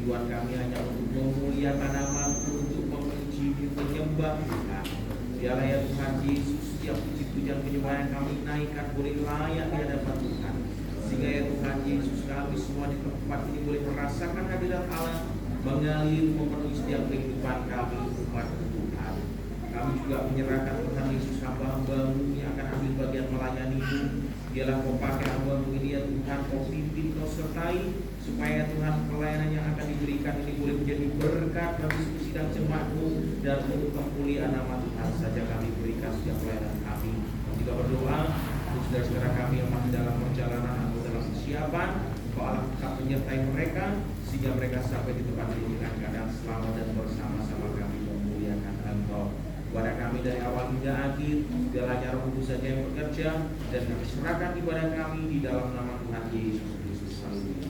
Tujuan kami hanya untuk memuliakan nama-Mu, untuk memuji, menyembah Tuhan. Biarlah ya Tuhan Yesus, setiap puji-pujian penyembahan kami naikkan boleh layak di hadapan Tuhan. Sehingga ya Tuhan Yesus, kami semua di tempat ini boleh merasakan hadirat Allah mengalir memenuhi setiap kehidupan kami umat Tuhan. Kami juga menyerahkan Tuhan Yesus hamba-hamba-Mu yang akan ambil bagian melayani-Mu. Biarlah Kau pakai hamba-Mu ini ya Tuhan, Kau pimpin, Kau sertai, supaya Tuhan pelayanan yang akan diberikan ini boleh menjadi berkat bagi sidang jemaat-Mu dan untuk kemuliaan nama Tuhan saja kami berikan setiap pelayanan kami. Jika berdoa untuk saudara-saudara kami yang masih dalam perjalanan atau dalam persiapan, Kau Allah tetap menyertai mereka sehingga mereka sampai di tempat ini dengan keadaan selamat dan bersama-sama kami memuliakan Engkau. Kepada kami dari awal hingga akhir, biarlah Roh Kudus saja yang bekerja dan kami serahkan ibadah kami di dalam nama Tuhan Yesus Kristus. Haleluya.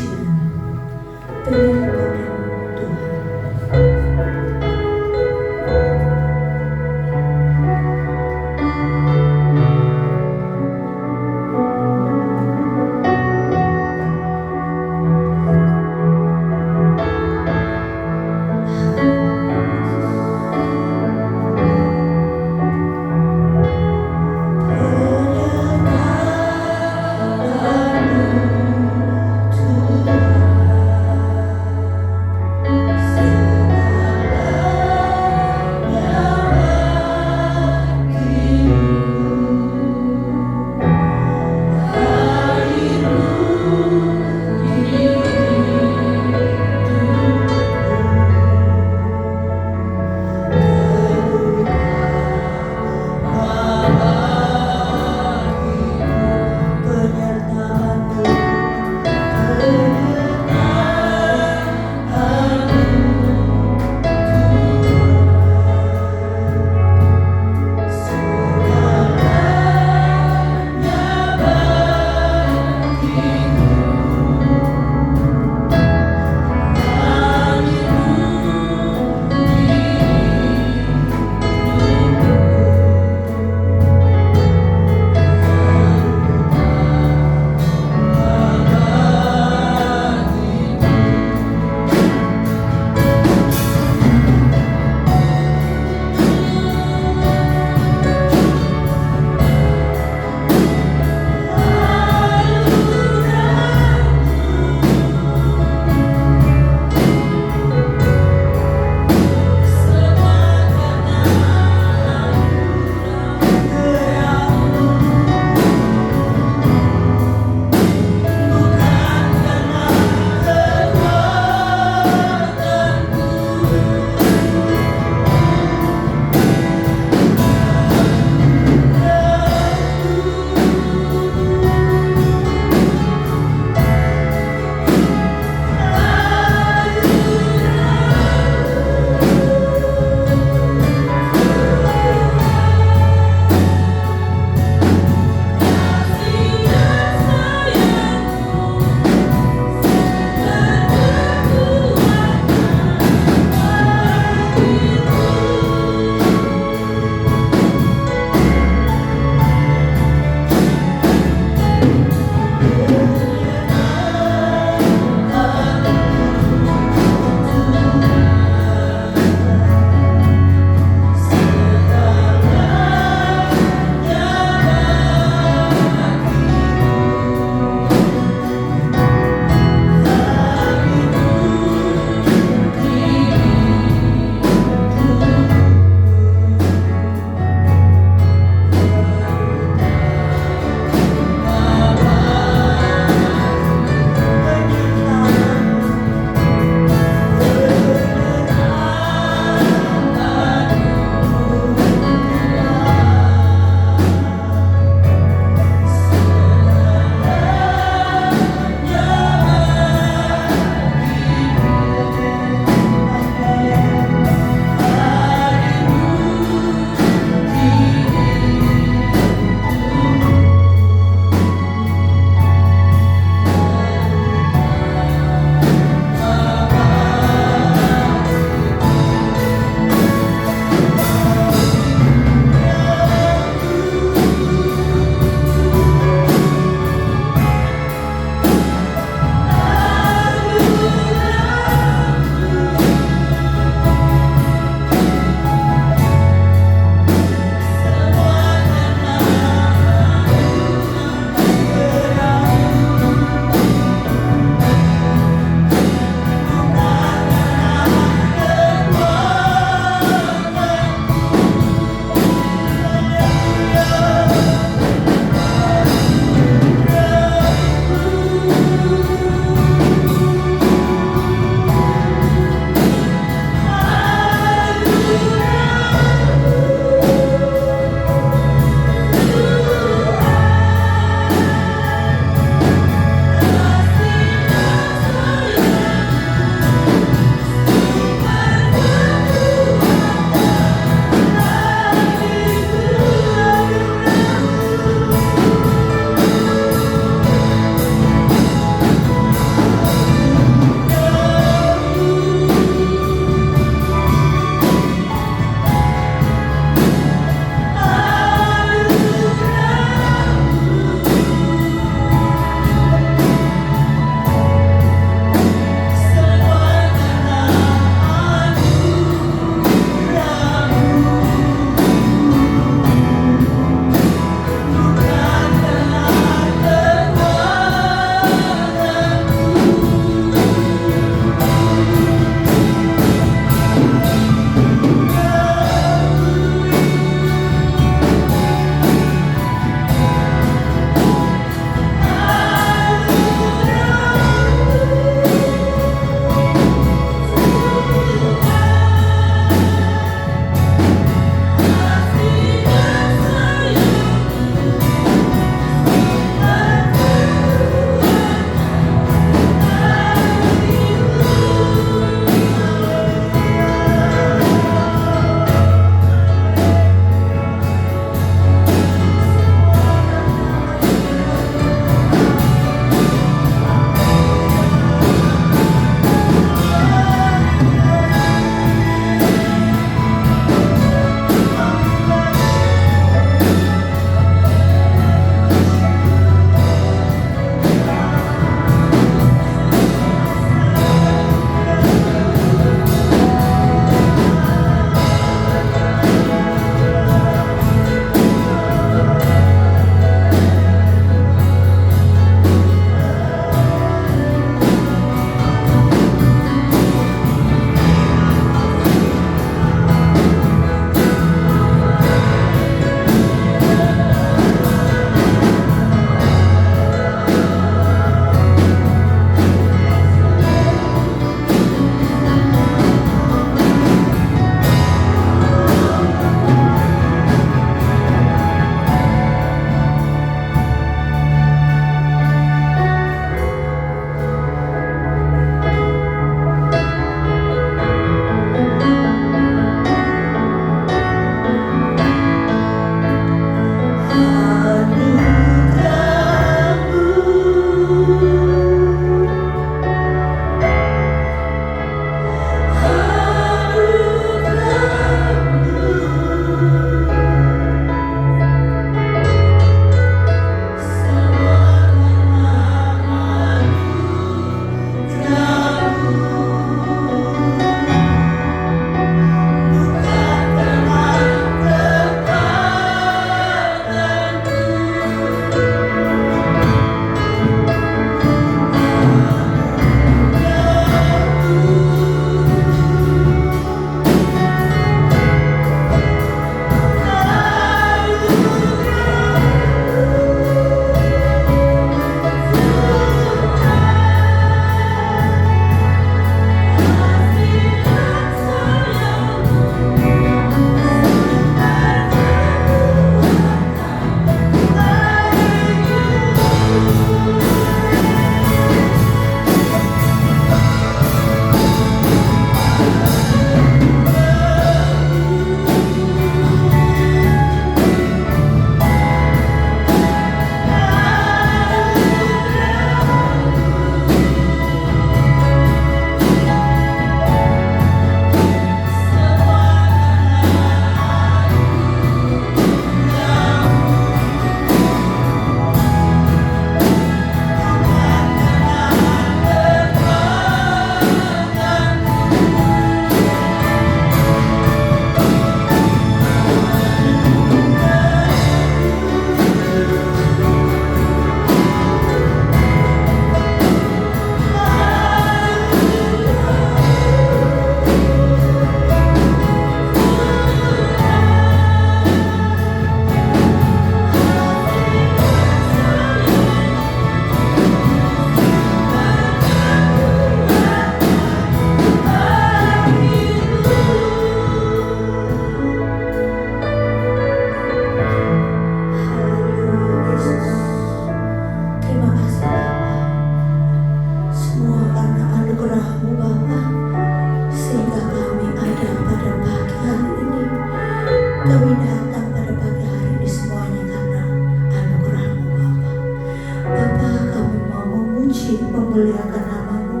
memuji, memuliakan nama-Mu.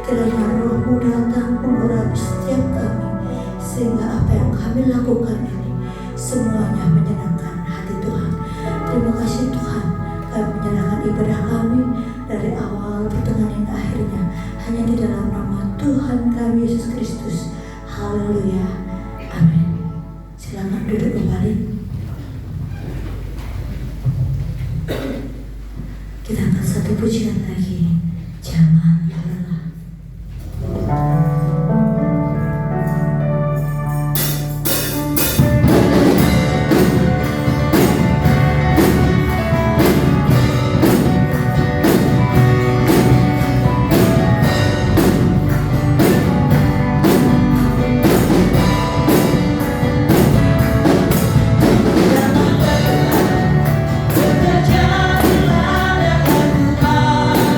Kiranya Roh-Mu datang mengurapi setiap kami, sehingga apa yang kami lakukan ini semuanya menyenangkan hati Tuhan. Terima kasih Tuhan, kami menyerahkan ibadah kami dari awal, pertengahan, hingga akhirnya hanya di dalam nama Tuhan kami Yesus Kristus. Haleluya, amin. Silakan duduk kembali. Kita akan satu pujian lagi, jangan lelah. Jangan lelah dengan Tuhan.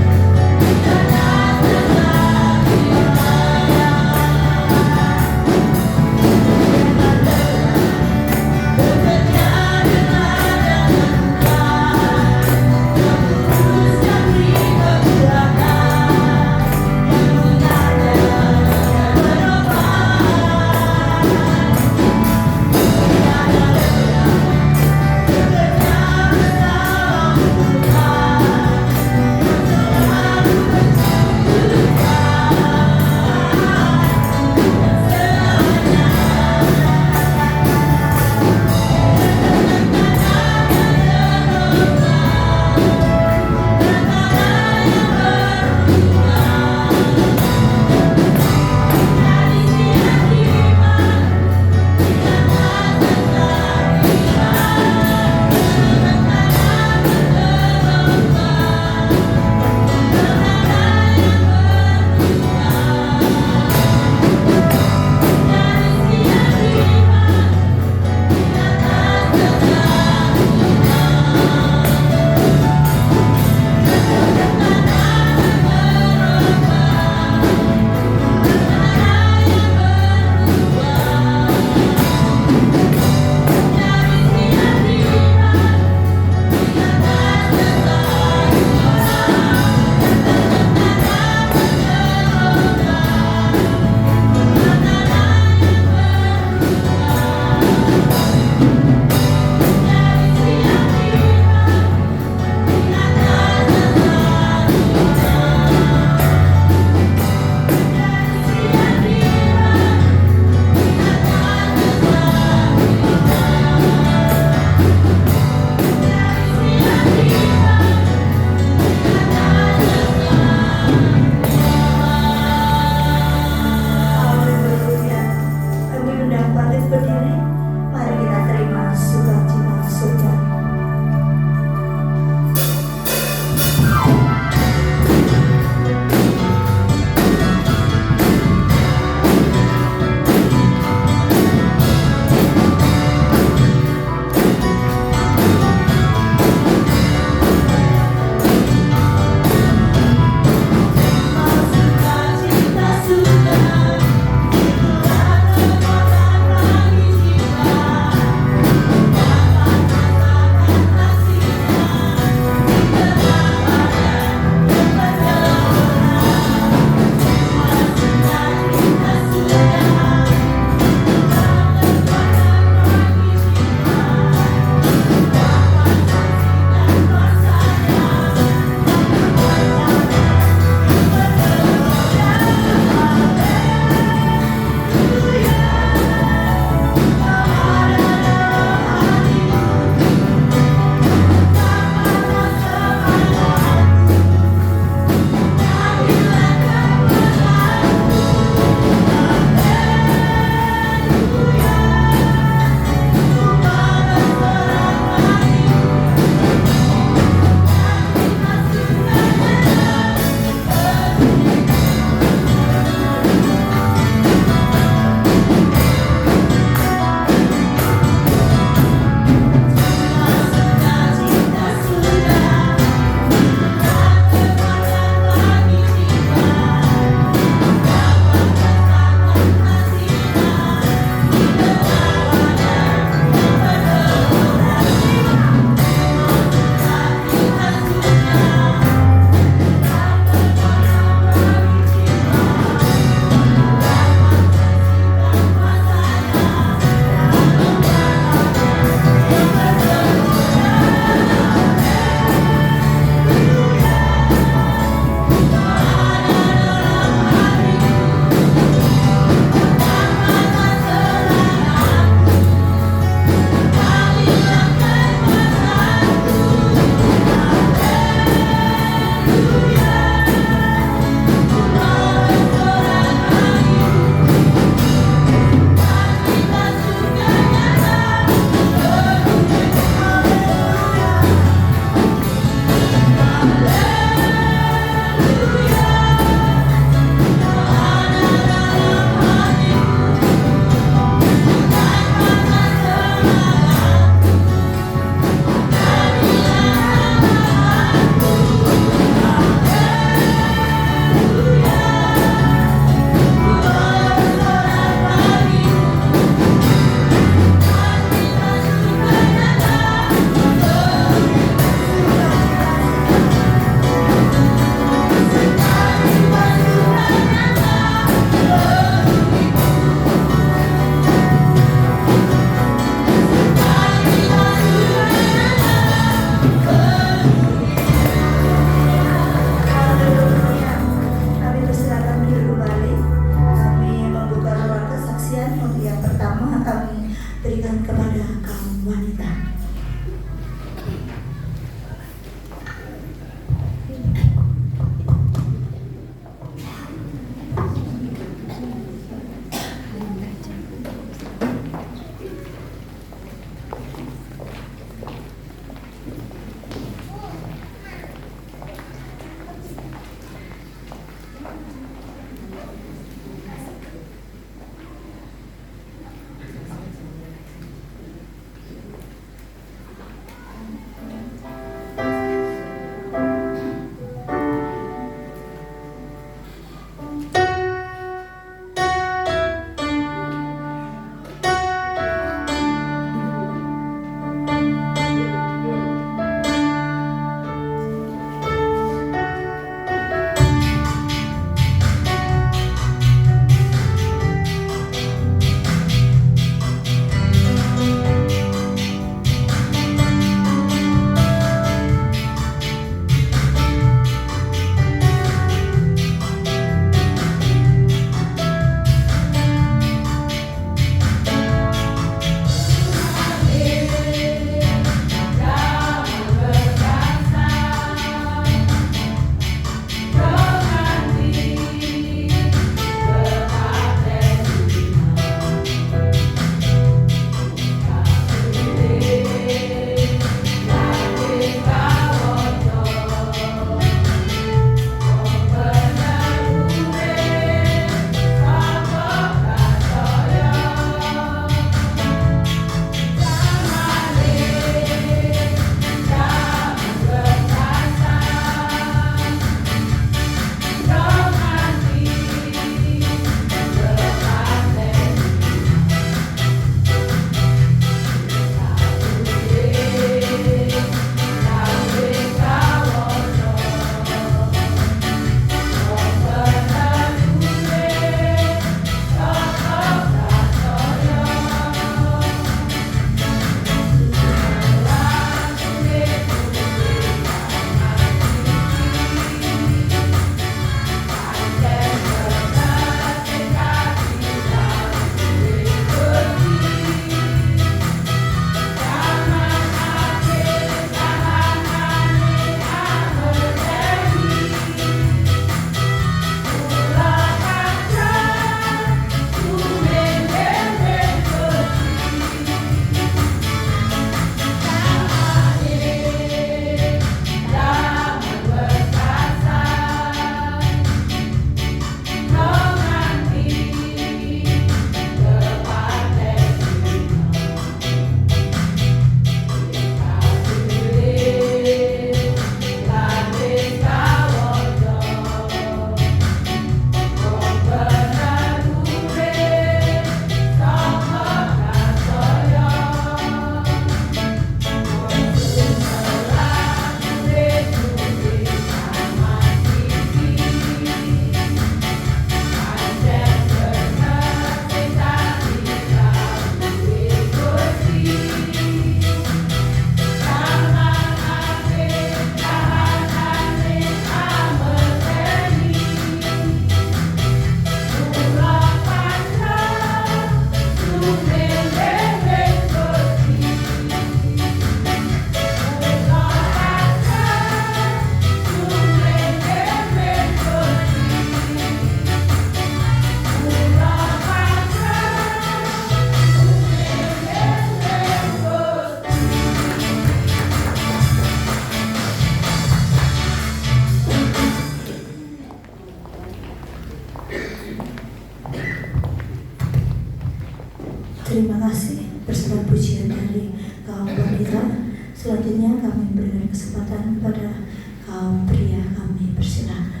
Terima kasih bersama pujian dari kaum wanita. Selanjutnya kami berikan kesempatan kepada kaum pria. Kami persilakan.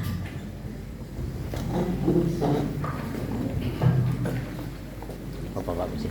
Bapak musik.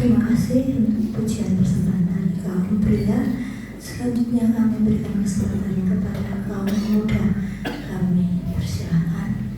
Terima kasih untuk pujian bersama dari kaum pria. Selanjutnya kami berikan kesempatan kepada kaum muda. Kami persilakan.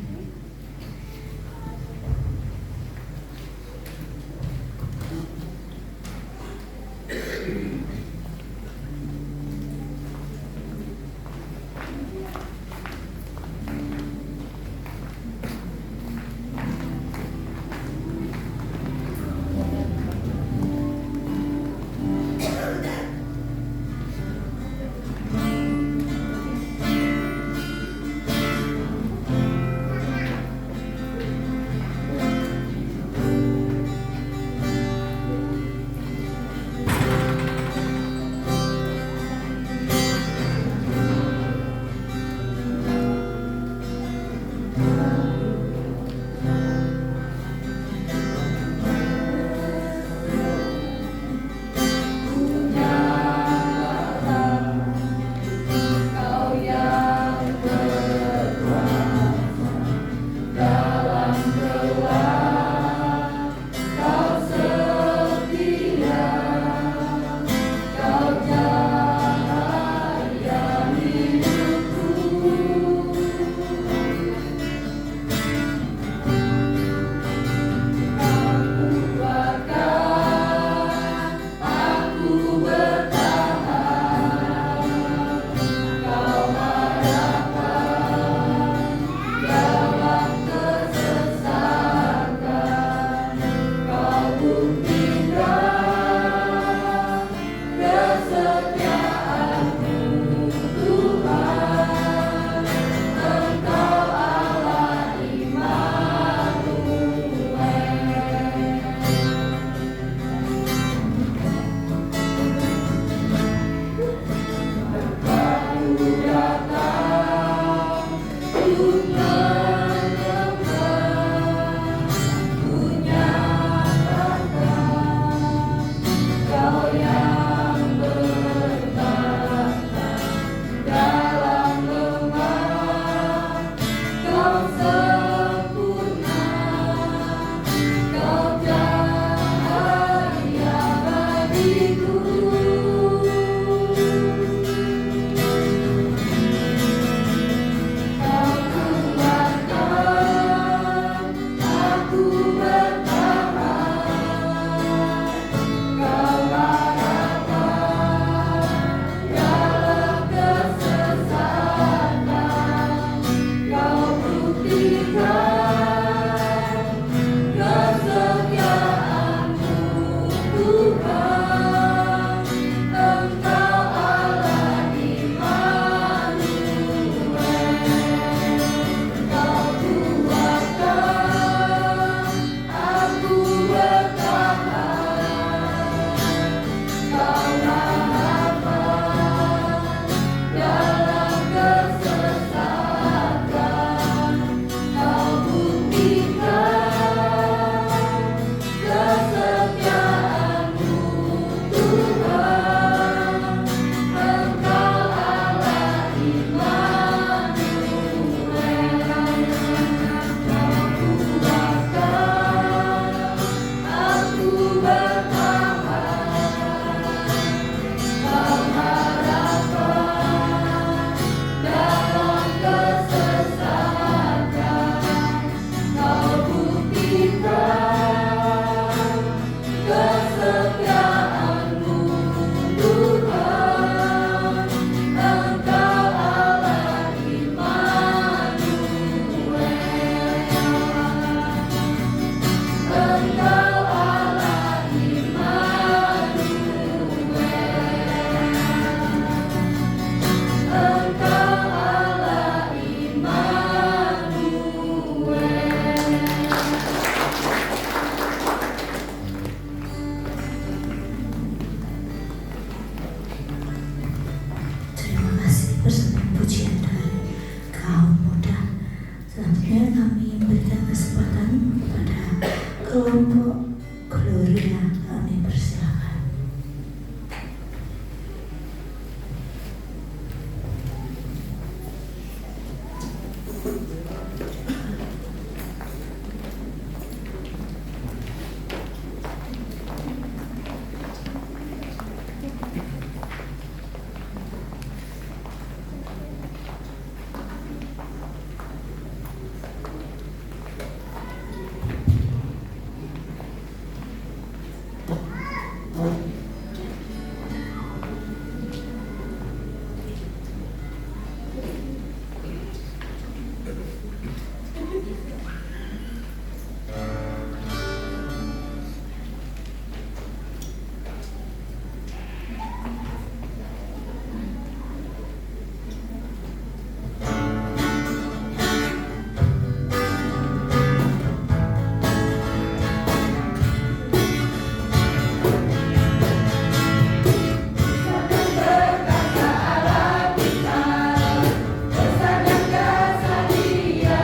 Besar dan kasih Dia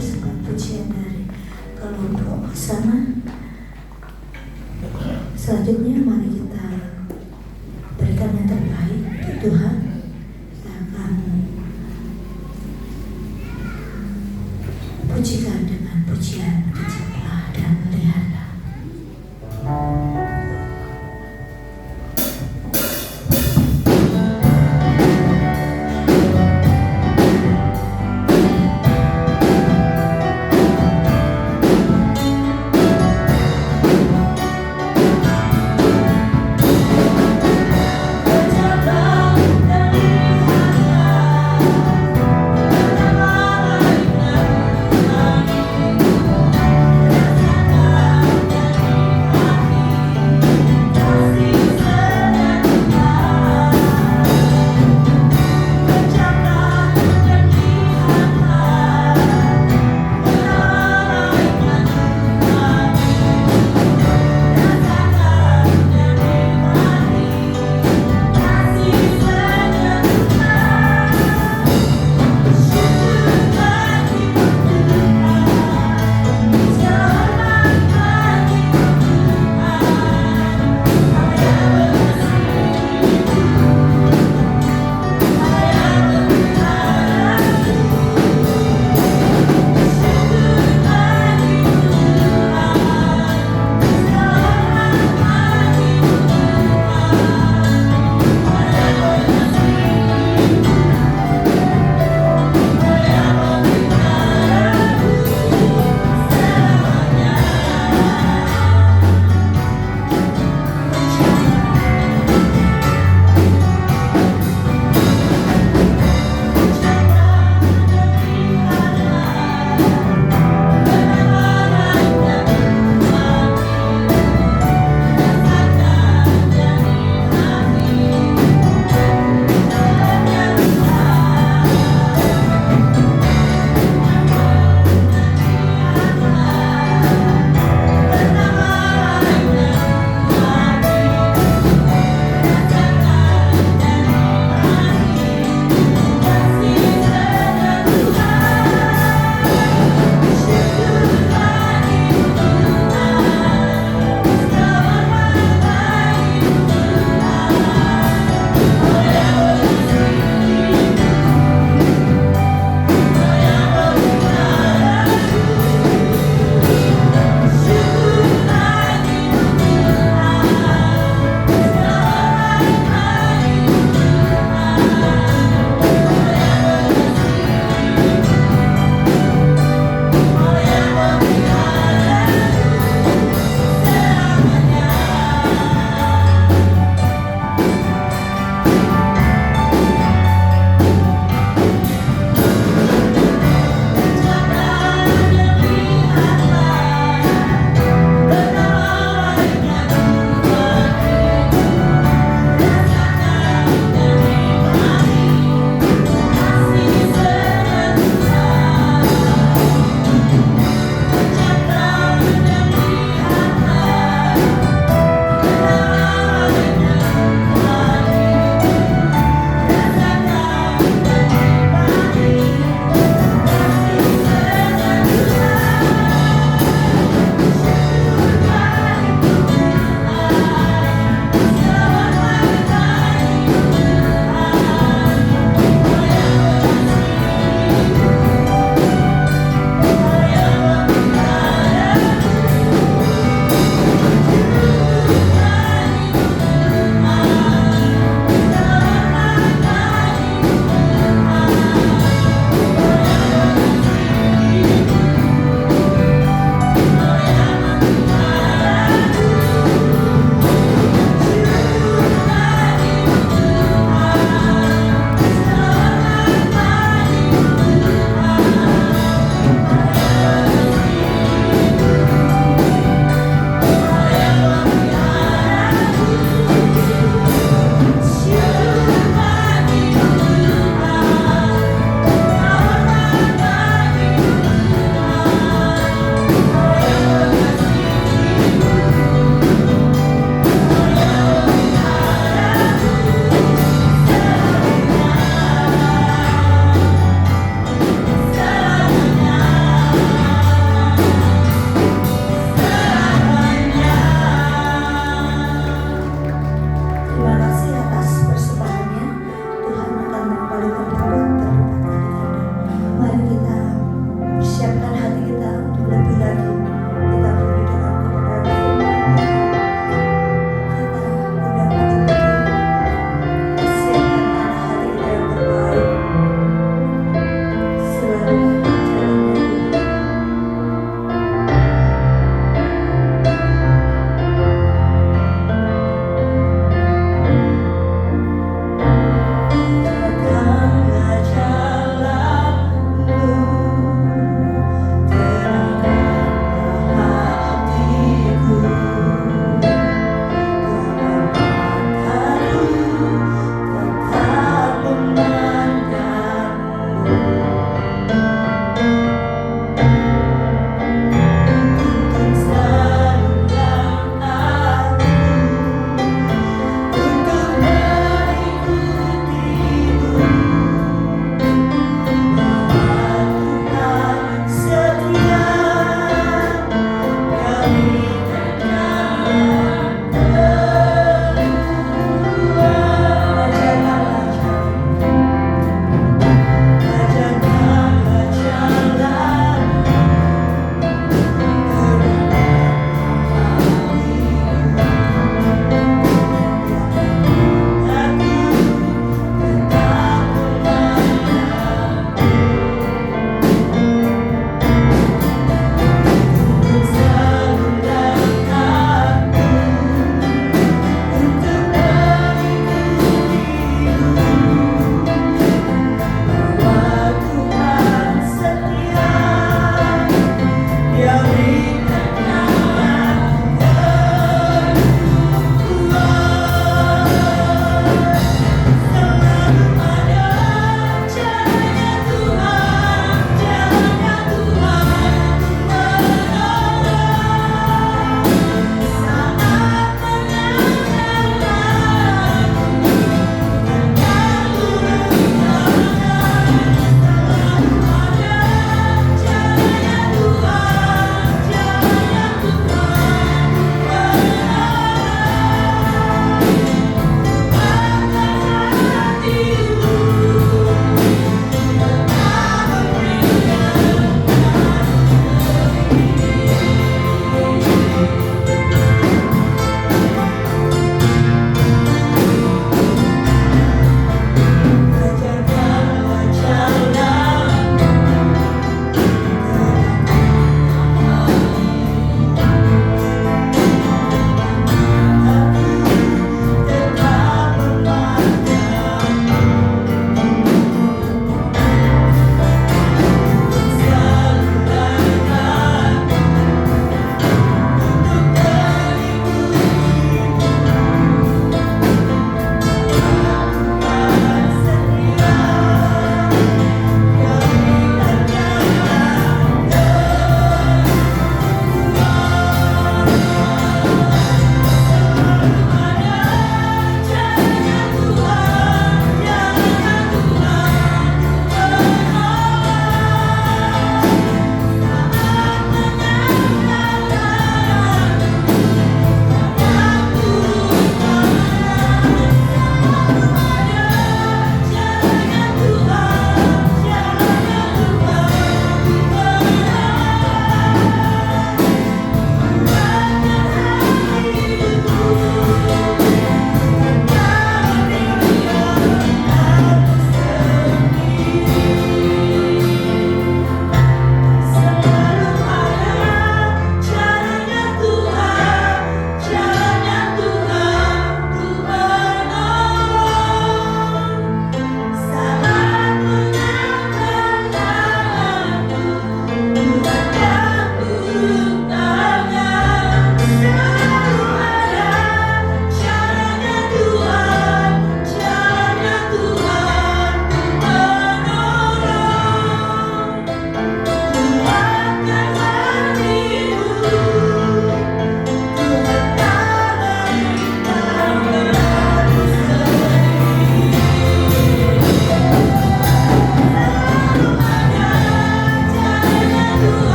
persembahan pujian dari kelompok sana. Selanjutnya mari kita berikan yang terbaik untuk Tuhan. Kita akan pujikan dengan pujian kecaplah dan lihatlah. Kecaplah dan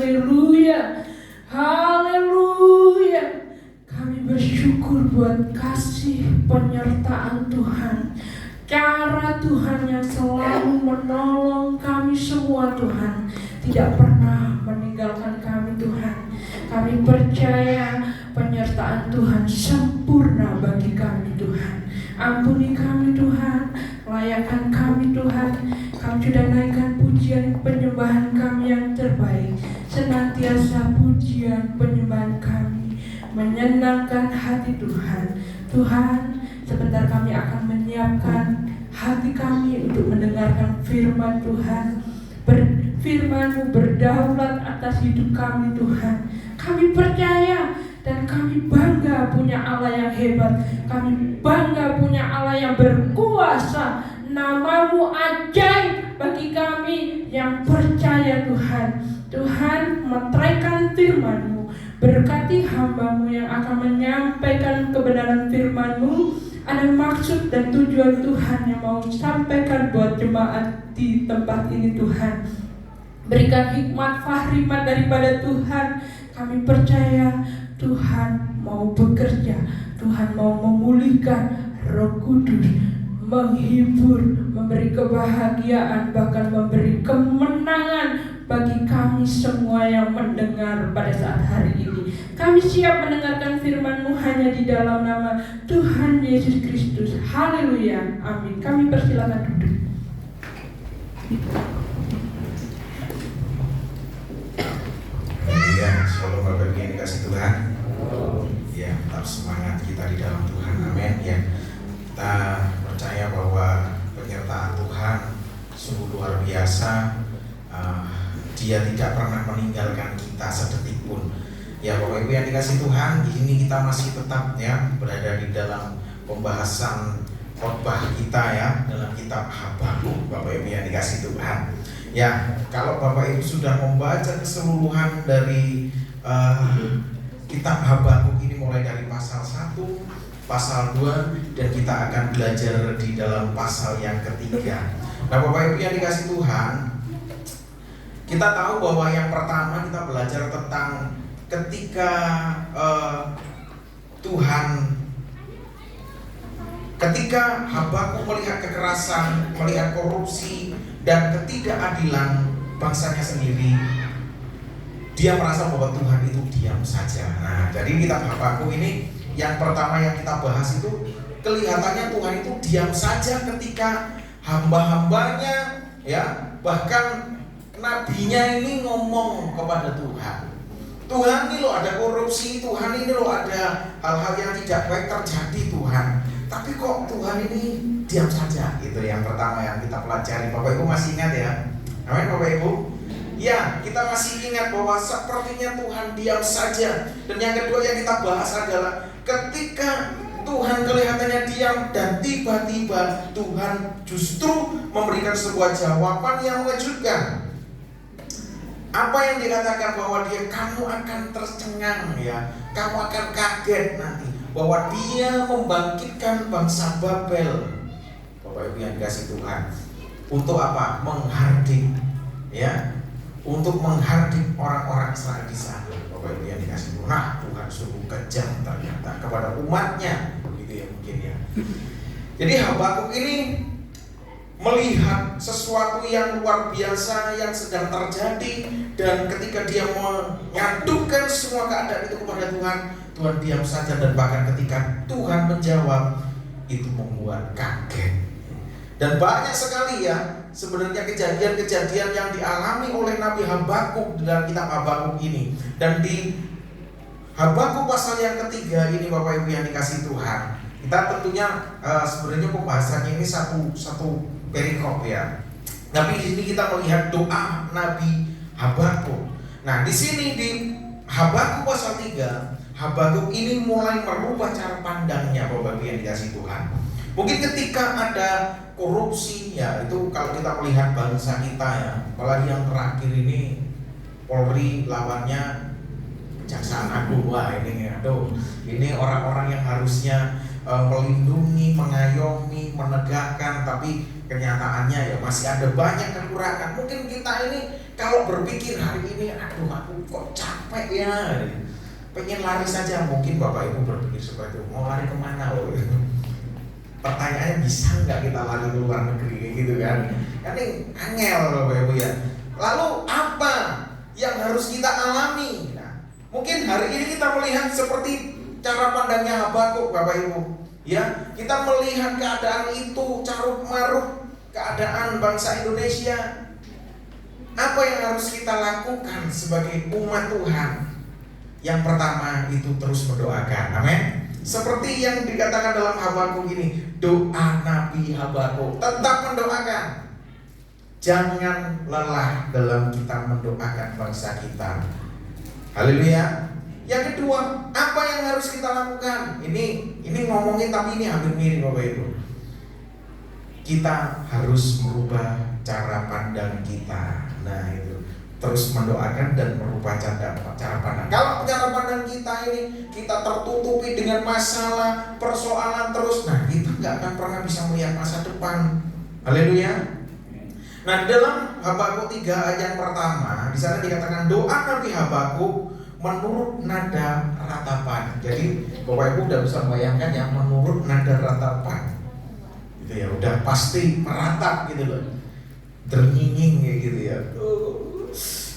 Haleluya. Haleluya. Kami bersyukur buat kasih penyertaan Tuhan, cara Tuhan yang selalu menolong kami semua. Tuhan tidak pernah meninggalkan kami. Tuhan, kami percaya penyertaan Tuhan sempurna bagi kami. Tuhan, ampuni kami Tuhan, layakkan kami Tuhan. Kami sudah naikkan pujian penyembahan kami yang terbaik. Senantiasa pujian penyembahan kami menyenangkan hati Tuhan. Tuhan, sebentar kami akan menyiapkan hati kami untuk mendengarkan firman Tuhan. Firman-Mu berdaulat atas hidup kami Tuhan. Kami percaya dan kami bangga punya Allah yang hebat. Kami bangga punya Allah yang berkuasa. Nama-Mu ajaib bagi kami yang percaya Tuhan. Tuhan, meteraikan firman-Mu. Berkati hamba-Mu yang akan menyampaikan kebenaran firman-Mu. Ada maksud dan tujuan Tuhan yang mau sampaikan buat jemaat di tempat ini Tuhan. Berikan hikmat fahrimat daripada Tuhan. Kami percaya Tuhan mau bekerja. Tuhan mau memulihkan. Roh Kudus menghibur, memberi kebahagiaan, bahkan memberi kemenangan bagi kami semua yang mendengar pada saat hari ini. Kami siap mendengarkan firman-Mu hanya di dalam nama Tuhan Yesus Kristus. Haleluya. Amin. Kami persilakan duduk. Ya, shalom Bapak Ibu yang dikasih Tuhan. Ya, tetap semangat kita di dalam Tuhan. Amin. Ya, kita percaya bahwa penyertaan Tuhan sungguh luar biasa. Dia tidak pernah meninggalkan kita sedetik pun. Ya, Bapak Ibu yang dikasih Tuhan, di sini kita masih tetap ya berada di dalam pembahasan khotbah kita ya dalam kitab Habakuk, Bapak Ibu yang dikasih Tuhan. Ya, kalau Bapak Ibu sudah membaca keseluruhan dari kitab Habakuk ini mulai dari pasal 1, pasal 2, dan kita akan belajar di dalam pasal yang ketiga. Nah, Bapak Ibu yang dikasih Tuhan, kita tahu bahwa yang pertama kita belajar tentang ketika ketika Habakuk melihat kekerasan, melihat korupsi dan ketidakadilan bangsanya sendiri, dia merasa bahwa Tuhan itu diam saja. Nah, jadi kitab Habakuk ini yang pertama yang kita bahas itu kelihatannya Tuhan itu diam saja ketika hamba-hambanya ya, bahkan nabinya ini ngomong kepada Tuhan. Tuhan ini loh ada korupsi, Tuhan ini loh ada hal-hal yang tidak baik terjadi Tuhan. Tapi kok Tuhan ini diam saja? Itu yang pertama yang kita pelajari. Bapak Ibu masih ingat ya? Amin Bapak Ibu? Ya, kita masih ingat bahwa sepertinya Tuhan diam saja. Dan yang kedua yang kita bahas adalah ketika Tuhan kelihatannya diam dan tiba-tiba Tuhan justru memberikan sebuah jawaban yang mengejutkan. Apa yang dikatakan bahwa kamu akan tercengang ya, kamu akan kaget nanti bahwa dia membangkitkan bangsa Babel. Bapak Ibu yang dikasih Tuhan, untuk apa? Menghardik ya, untuk menghardik orang-orang Israel di sana. Bapak Ibu yang dikasih Tuhan, nah Tuhan sungguh kejam ternyata kepada umatnya, begitu ya mungkin ya. Jadi Habakuk ini melihat sesuatu yang luar biasa yang sedang terjadi, dan ketika dia mengadukan semua keadaan itu kepada Tuhan, Tuhan diam saja, dan bahkan ketika Tuhan menjawab itu membuat kaget. Dan banyak sekali ya sebenarnya kejadian-kejadian yang dialami oleh Nabi Habakuk dalam kitab Habakuk ini. Dan di Habakuk pasal yang ketiga ini Bapak Ibu yang dikasih Tuhan, kita tentunya sebenarnya pembahasannya ini satu perikop ya. Tapi di sini kita melihat doa Nabi Habakuk. Nah, di sini di Habakuk pasal 3, Habakuk ini mulai merubah cara pandangnya Bapak Ibu yang dikasih Tuhan. Mungkin ketika ada korupsi ya, itu kalau kita melihat bangsa kita ya, apalagi yang terakhir ini Polri lawannya Kejaksaan Agung. Wah ini aduh, ini orang-orang yang harusnya melindungi, mengayomi, menegakkan, tapi kenyataannya ya masih ada banyak kekurangan. Mungkin kita ini kalau berpikir hari ini, aduh aku kok capek ya, pengen lari saja. Mungkin Bapak Ibu berpikir seperti itu, mau lari kemana loh? Pertanyaannya, bisa nggak kita lari ke luar negeri kayak gitu kan? Kan ini angel Bapak Ibu ya. Lalu apa yang harus kita alami? Nah, mungkin hari ini kita melihat seperti cara pandangnya Habakuk Bapak Ibu. Ya, kita melihat keadaan itu carut marut, keadaan bangsa Indonesia. Apa yang harus kita lakukan sebagai umat Tuhan? Yang pertama itu terus mendoakan. Amin. Seperti yang dikatakan dalam Habakuk ini, doa Nabi Habakuk, tetap mendoakan. Jangan lelah dalam kita mendoakan bangsa kita. Haleluya. Yang kedua, apa yang harus kita lakukan? Ini ngomongin tapi ini hampir mirip Bapak Ibu. Kita harus merubah cara pandang kita. Nah itu, terus mendoakan dan merubah cara pandang. Kalau cara pandang kita ini kita tertutupi dengan masalah, persoalan terus, nah kita nggak akan pernah bisa melihat masa depan. Haleluya. Nah dalam Habakuk 3 ayat yang pertama, di sana dikatakan doa Nabi Habakuk menurut nada ratapan. Jadi Bapak Ibu udah bisa membayangkan ya, menurut nada ratapan. Gitu ya, udah pasti meratap gitu loh. Dernyinying kayak gitu ya.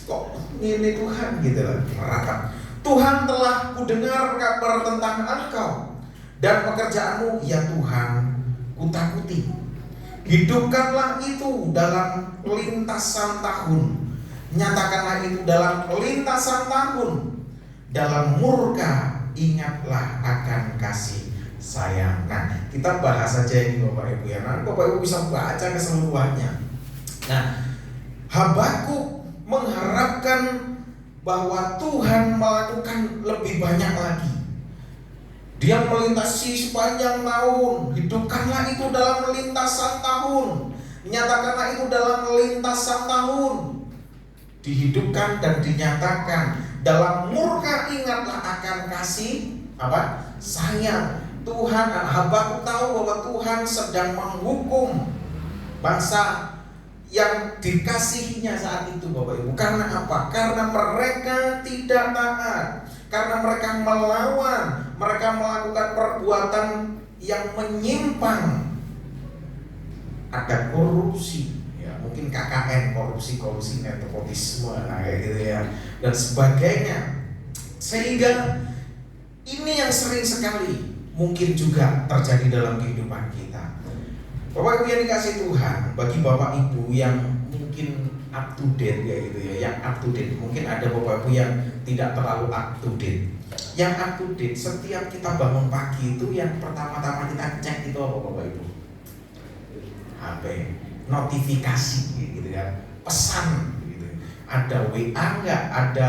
Kok ini Tuhan gitu loh, meratap. Tuhan telah kudengar kabar tentang Engkau dan pekerjaanmu ya Tuhan, kutakuti. Hidupkanlah itu dalam lintasan tahun. Nyatakanlah itu dalam lintasan tahun. Dalam murka ingatlah akan kasih sayang. Nah, kita bahas saja ini Bapak Ibu ya. Nanti Bapak Ibu bisa baca keseluruhannya. Nah, Habakuk mengharapkan bahwa Tuhan melakukan lebih banyak lagi. Dia melintasi sepanjang tahun. Hidupkanlah itu dalam lintasan tahun. Nyatakanlah itu dalam lintasan tahun. Dihidupkan dan dinyatakan. Dalam murka ingatlah akan kasih apa? Sayang. Tuhan, Habakuk tahu bahwa Tuhan sedang menghukum bangsa yang dikasihinya saat itu Bapak Ibu. Karena apa? Karena mereka tidak taat. Karena mereka melawan. Mereka melakukan perbuatan yang menyimpang. Ada korupsi, ya mungkin KKN, korupsi, nepotisme, nah kayak gitu ya, dan sebagainya. Sehingga ini yang sering sekali mungkin juga terjadi dalam kehidupan kita. Bapak Ibu yang dikasih Tuhan, bagi Bapak Ibu yang mungkin up to date ya gitu ya, yang up to date, mungkin ada Bapak Ibu yang tidak terlalu up to date. Yang up to date, setiap kita bangun pagi itu yang pertama-tama kita cek itu apa Bapak Ibu? HP, notifikasi gitu kan, pesan gitu. Ada WA enggak, ada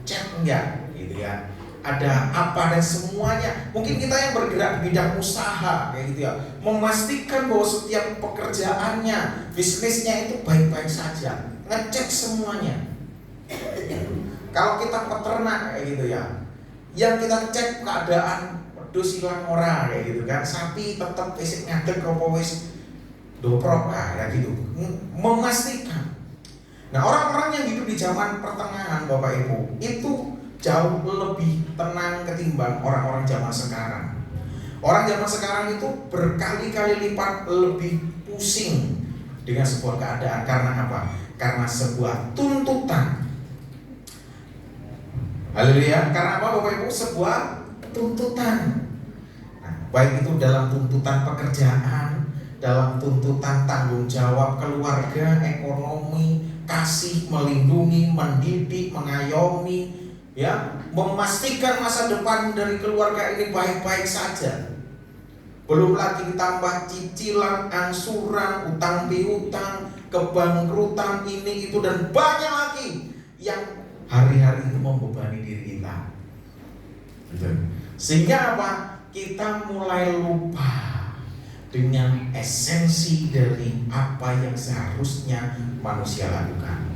chat enggak gitu ya. Ada apa dan semuanya. Mungkin kita yang bergerak di bidang usaha kayak gitu ya, memastikan bahwa setiap pekerjaannya, bisnisnya itu baik-baik saja, ngecek semuanya. Kalau kita peternak kayak gitu ya, yang kita cek keadaan wedhus ilang ora kayak gitu kan, sapi tetap isih ngadeg apa wis doprok kayak gitu, memastikan. Nah orang-orang yang hidup di zaman pertengahan Bapak Ibu itu jauh lebih tenang ketimbang orang-orang zaman sekarang. Orang zaman sekarang itu berkali-kali lipat lebih pusing dengan sebuah keadaan. Karena apa? Karena sebuah tuntutan. Haleluya. Karena apa Bapak Ibu? Sebuah tuntutan. Nah, baik itu dalam tuntutan pekerjaan, dalam tuntutan tanggung jawab keluarga, ekonomi, kasih, melindungi, mendidik, mengayomi, ya, memastikan masa depan dari keluarga ini baik-baik saja. Belum lagi ditambah cicilan, angsuran, utang piutang, kebangkrutan ini itu dan banyak lagi yang hari-hari itu membebani diri kita. Sehingga apa? Kita mulai lupa dengan esensi dari apa yang seharusnya manusia lakukan.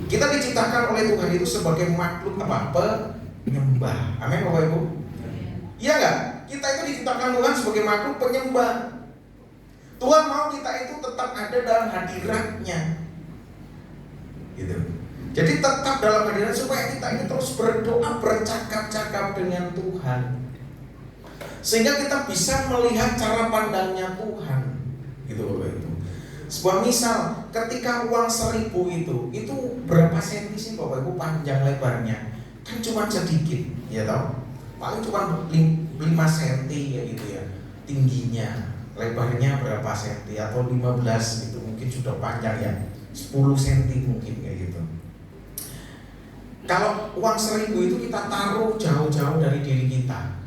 Kita diciptakan oleh Tuhan itu sebagai makhluk apa? Penyembah. Amin Bapak Ibu. Iya enggak? Kita itu diciptakan Tuhan sebagai makhluk penyembah. Tuhan mau kita itu tetap ada dalam hadiratnya, gitu. Jadi tetap dalam hadirat supaya kita ini terus berdoa, bercakap-cakap dengan Tuhan, sehingga kita bisa melihat cara pandangnya Tuhan, gitu Bapak Ibu. Sebuah misal, ketika uang 1.000 itu berapa senti sih Bapak Ibu panjang lebarnya? Kan cuma sedikit, ya toh? Paling cuma 5 senti ya gitu ya. Tingginya, lebarnya berapa senti atau 15 itu mungkin sudah panjang ya. 10 senti mungkin kayak gitu. Kalau uang 1.000 itu kita taruh jauh-jauh dari diri kita.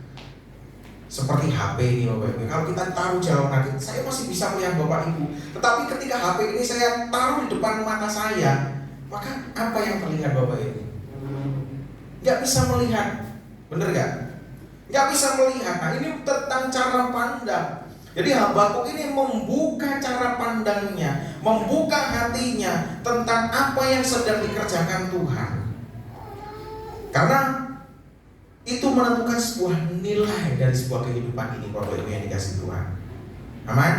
Seperti HP ini Bapak Ibu. Kalau kita taruh jauh nanti, saya masih bisa melihat Bapak Ibu. Tetapi ketika HP ini saya taruh di depan mata saya, maka apa yang terlihat Bapak Ibu? Gak bisa melihat. Bener gak? Gak bisa melihat. Nah ini tentang cara pandang. Jadi Habakuk ini membuka cara pandangnya, membuka hatinya tentang apa yang sedang dikerjakan Tuhan. Karena itu menentukan sebuah nilai dari sebuah kehidupan ini Bapak Ibu yang dikasih Tuhan. Amin?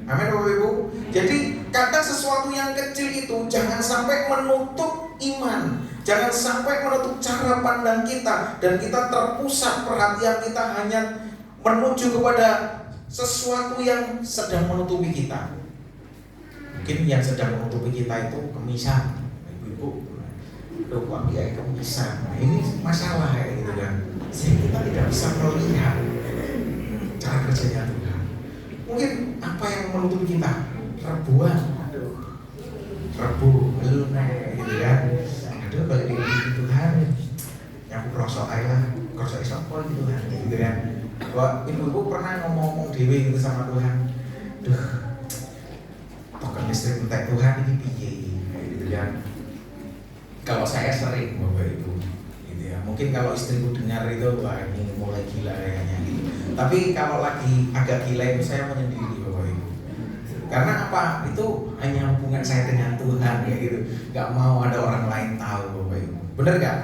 Amin Bapak Ibu. Jadi kadang sesuatu yang kecil itu jangan sampai menutup iman, jangan sampai menutup cara pandang kita, dan kita terpusat perhatian kita hanya menuju kepada sesuatu yang sedang menutupi kita. Mungkin yang sedang menutupi kita itu kemisan, ibu-ibu. Loh kok dia kemisan? Nah, ini masalah ya gitu kan. Sehingga kita tidak bisa melihat cara kerjanya Tuhan. Mungkin apa yang menutupi kita? Rebuan. Aduh. Rebu, lunak gitu kan. Aduh kalau di Tuhan yang krosok aja, krosok isopol gitu kan, gitu kan. Bahwa ibu-ibu pernah ngomong-ngomong dewi gitu sama Tuhan. Duh, token listrik entek Tuhan ini piye gitu kan. Kalau saya sering Bapak Ibu gitu ya. Mungkin kalau istriku dengar itu, wah ini mulai gila kayaknya gitu. Tapi kalau lagi agak gila itu saya menyendiri Bapak Ibu. Karena apa? Itu hanya hubungan saya dengan Tuhan kayak gitu. Gak mau ada orang lain tahu Bapak Ibu. Bener gak?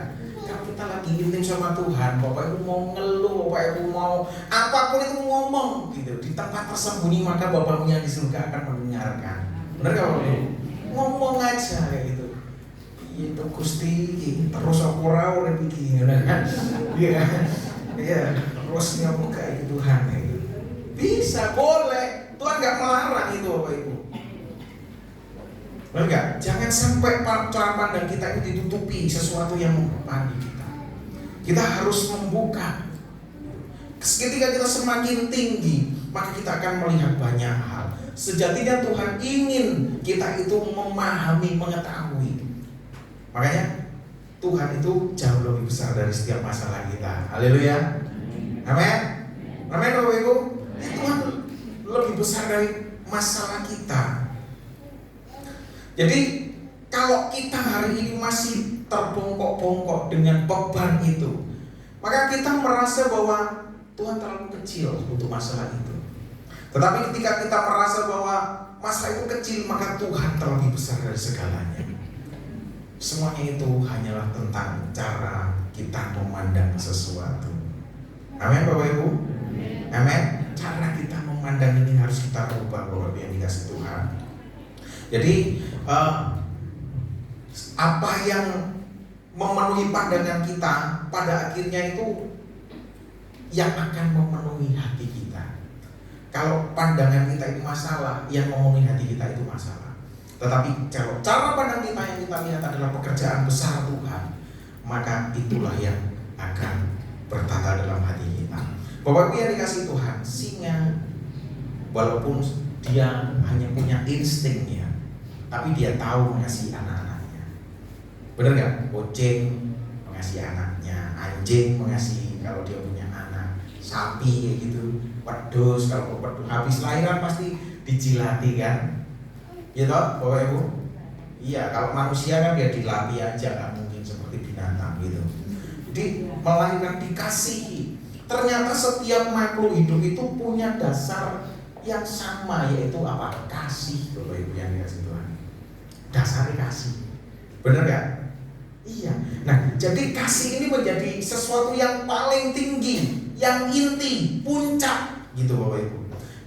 Kalau kita lagi intim sama Tuhan, Bapak Ibu mau ngeluh, Bapak Ibu mau apapun itu ngomong gitu, di tempat tersembunyi maka Bapakmu yang di surga akan mendengarkan. Bener gak Bapak Ibu? Ngomong aja kayak gitu. Itu Gusti terus ora urip iki ngono kan. Iya. Iya, terus ngomong kayak Tuhan gitu. Bisa, boleh. Tuhan enggak melarang itu Bapak Ibu. Benar enggak? Jangan sampai cara pandang kita ini ditutupi sesuatu yang menghalangi kita. Kita harus membuka. Ketika kita semakin tinggi, maka kita akan melihat banyak hal. Sejatinya Tuhan ingin kita itu memahami, mengetahui. Makanya Tuhan itu jauh lebih besar dari setiap masalah kita. Haleluya. Amin. Amin Bapak Ibu. Tuhan lebih besar dari masalah kita. Jadi kalau kita hari ini masih terbongkok-bongkok dengan beban itu, maka kita merasa bahwa Tuhan terlalu kecil untuk masalah itu. Tetapi ketika kita merasa bahwa masalah itu kecil, maka Tuhan terlebih besar dari segalanya. Semuanya itu hanyalah tentang cara kita memandang sesuatu. Amin Bapak Ibu. Amin. Cara kita memandang ini harus kita rubah Bapak Ibu yang dikasih Tuhan. Jadi apa yang memenuhi pandangan kita pada akhirnya itu yang akan memenuhi hati kita. Kalau pandangan kita itu masalah, yang memenuhi hati kita itu masalah. Tetapi kalau cara pandang kita yang kita lihat adalah pekerjaan besar Tuhan, maka itulah yang akan bertata dalam hati kita. Bapak Ibu yang dikasih Tuhan, singa walaupun dia hanya punya instingnya, tapi dia tahu mengasihi anak-anaknya. Benar gak? Kucing mengasihi anaknya, anjing mengasihi kalau dia punya anak, sapi kayak gitu, wedus kalau habis lahiran pasti dijilati kan. Gitu Bapak Ibu. Iya, kalau manusia kan dia dilatih aja, nggak mungkin seperti binatang gitu. Jadi melahirkan dikasihi. Ternyata setiap makhluk hidup itu punya dasar yang sama, yaitu apa? Kasih Bapak Ibu yang dikasih Tuhan. Dasarnya kasih. Benar gak? Iya. Nah, jadi kasih ini menjadi sesuatu yang paling tinggi, yang inti, puncak gitu Bapak Ibu.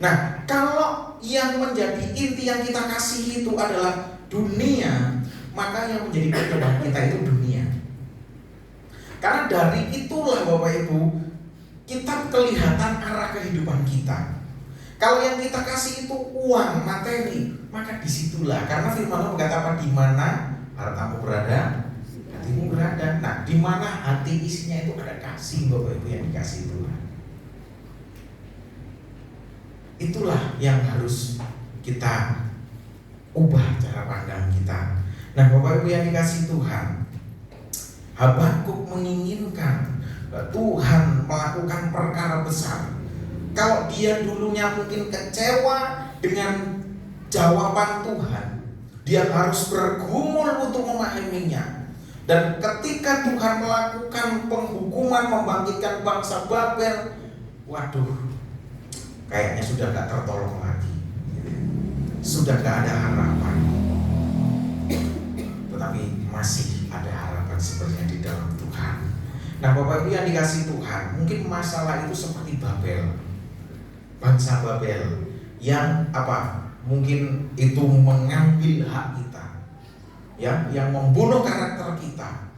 Nah, kalau yang menjadi inti yang kita kasih itu adalah dunia, maka yang menjadi percobaan kita itu dunia. Karena dari itulah Bapak Ibu, kita kelihatan arah kehidupan kita. Kalau yang kita kasih itu uang, materi, maka disitulah. Karena firman Allah berkata apa? Di mana hartamu berada, hatimu berada. Nah, di mana hati isinya itu ada kasih Bapak Ibu yang dikasih Tuhan. Itulah yang harus kita ubah cara pandang kita. Nah, Bapak Ibu yang dikasih Tuhan, Habakuk menginginkan Tuhan melakukan perkara besar. Kalau dia dulunya mungkin kecewa dengan jawaban Tuhan, dia harus bergumul untuk memahaminya. Dan ketika Tuhan melakukan penghukuman, membangkitkan bangsa Babel, waduh, kayaknya sudah gak tertolong lagi, sudah gak ada harapan. Tetapi masih ada harapan sebenarnya di dalam Tuhan. Nah Bapak Ibu yang dikasih Tuhan, mungkin masalah itu seperti Babel, bangsa Babel yang mungkin itu mengambil hak kita, ya, yang membunuh karakter kita,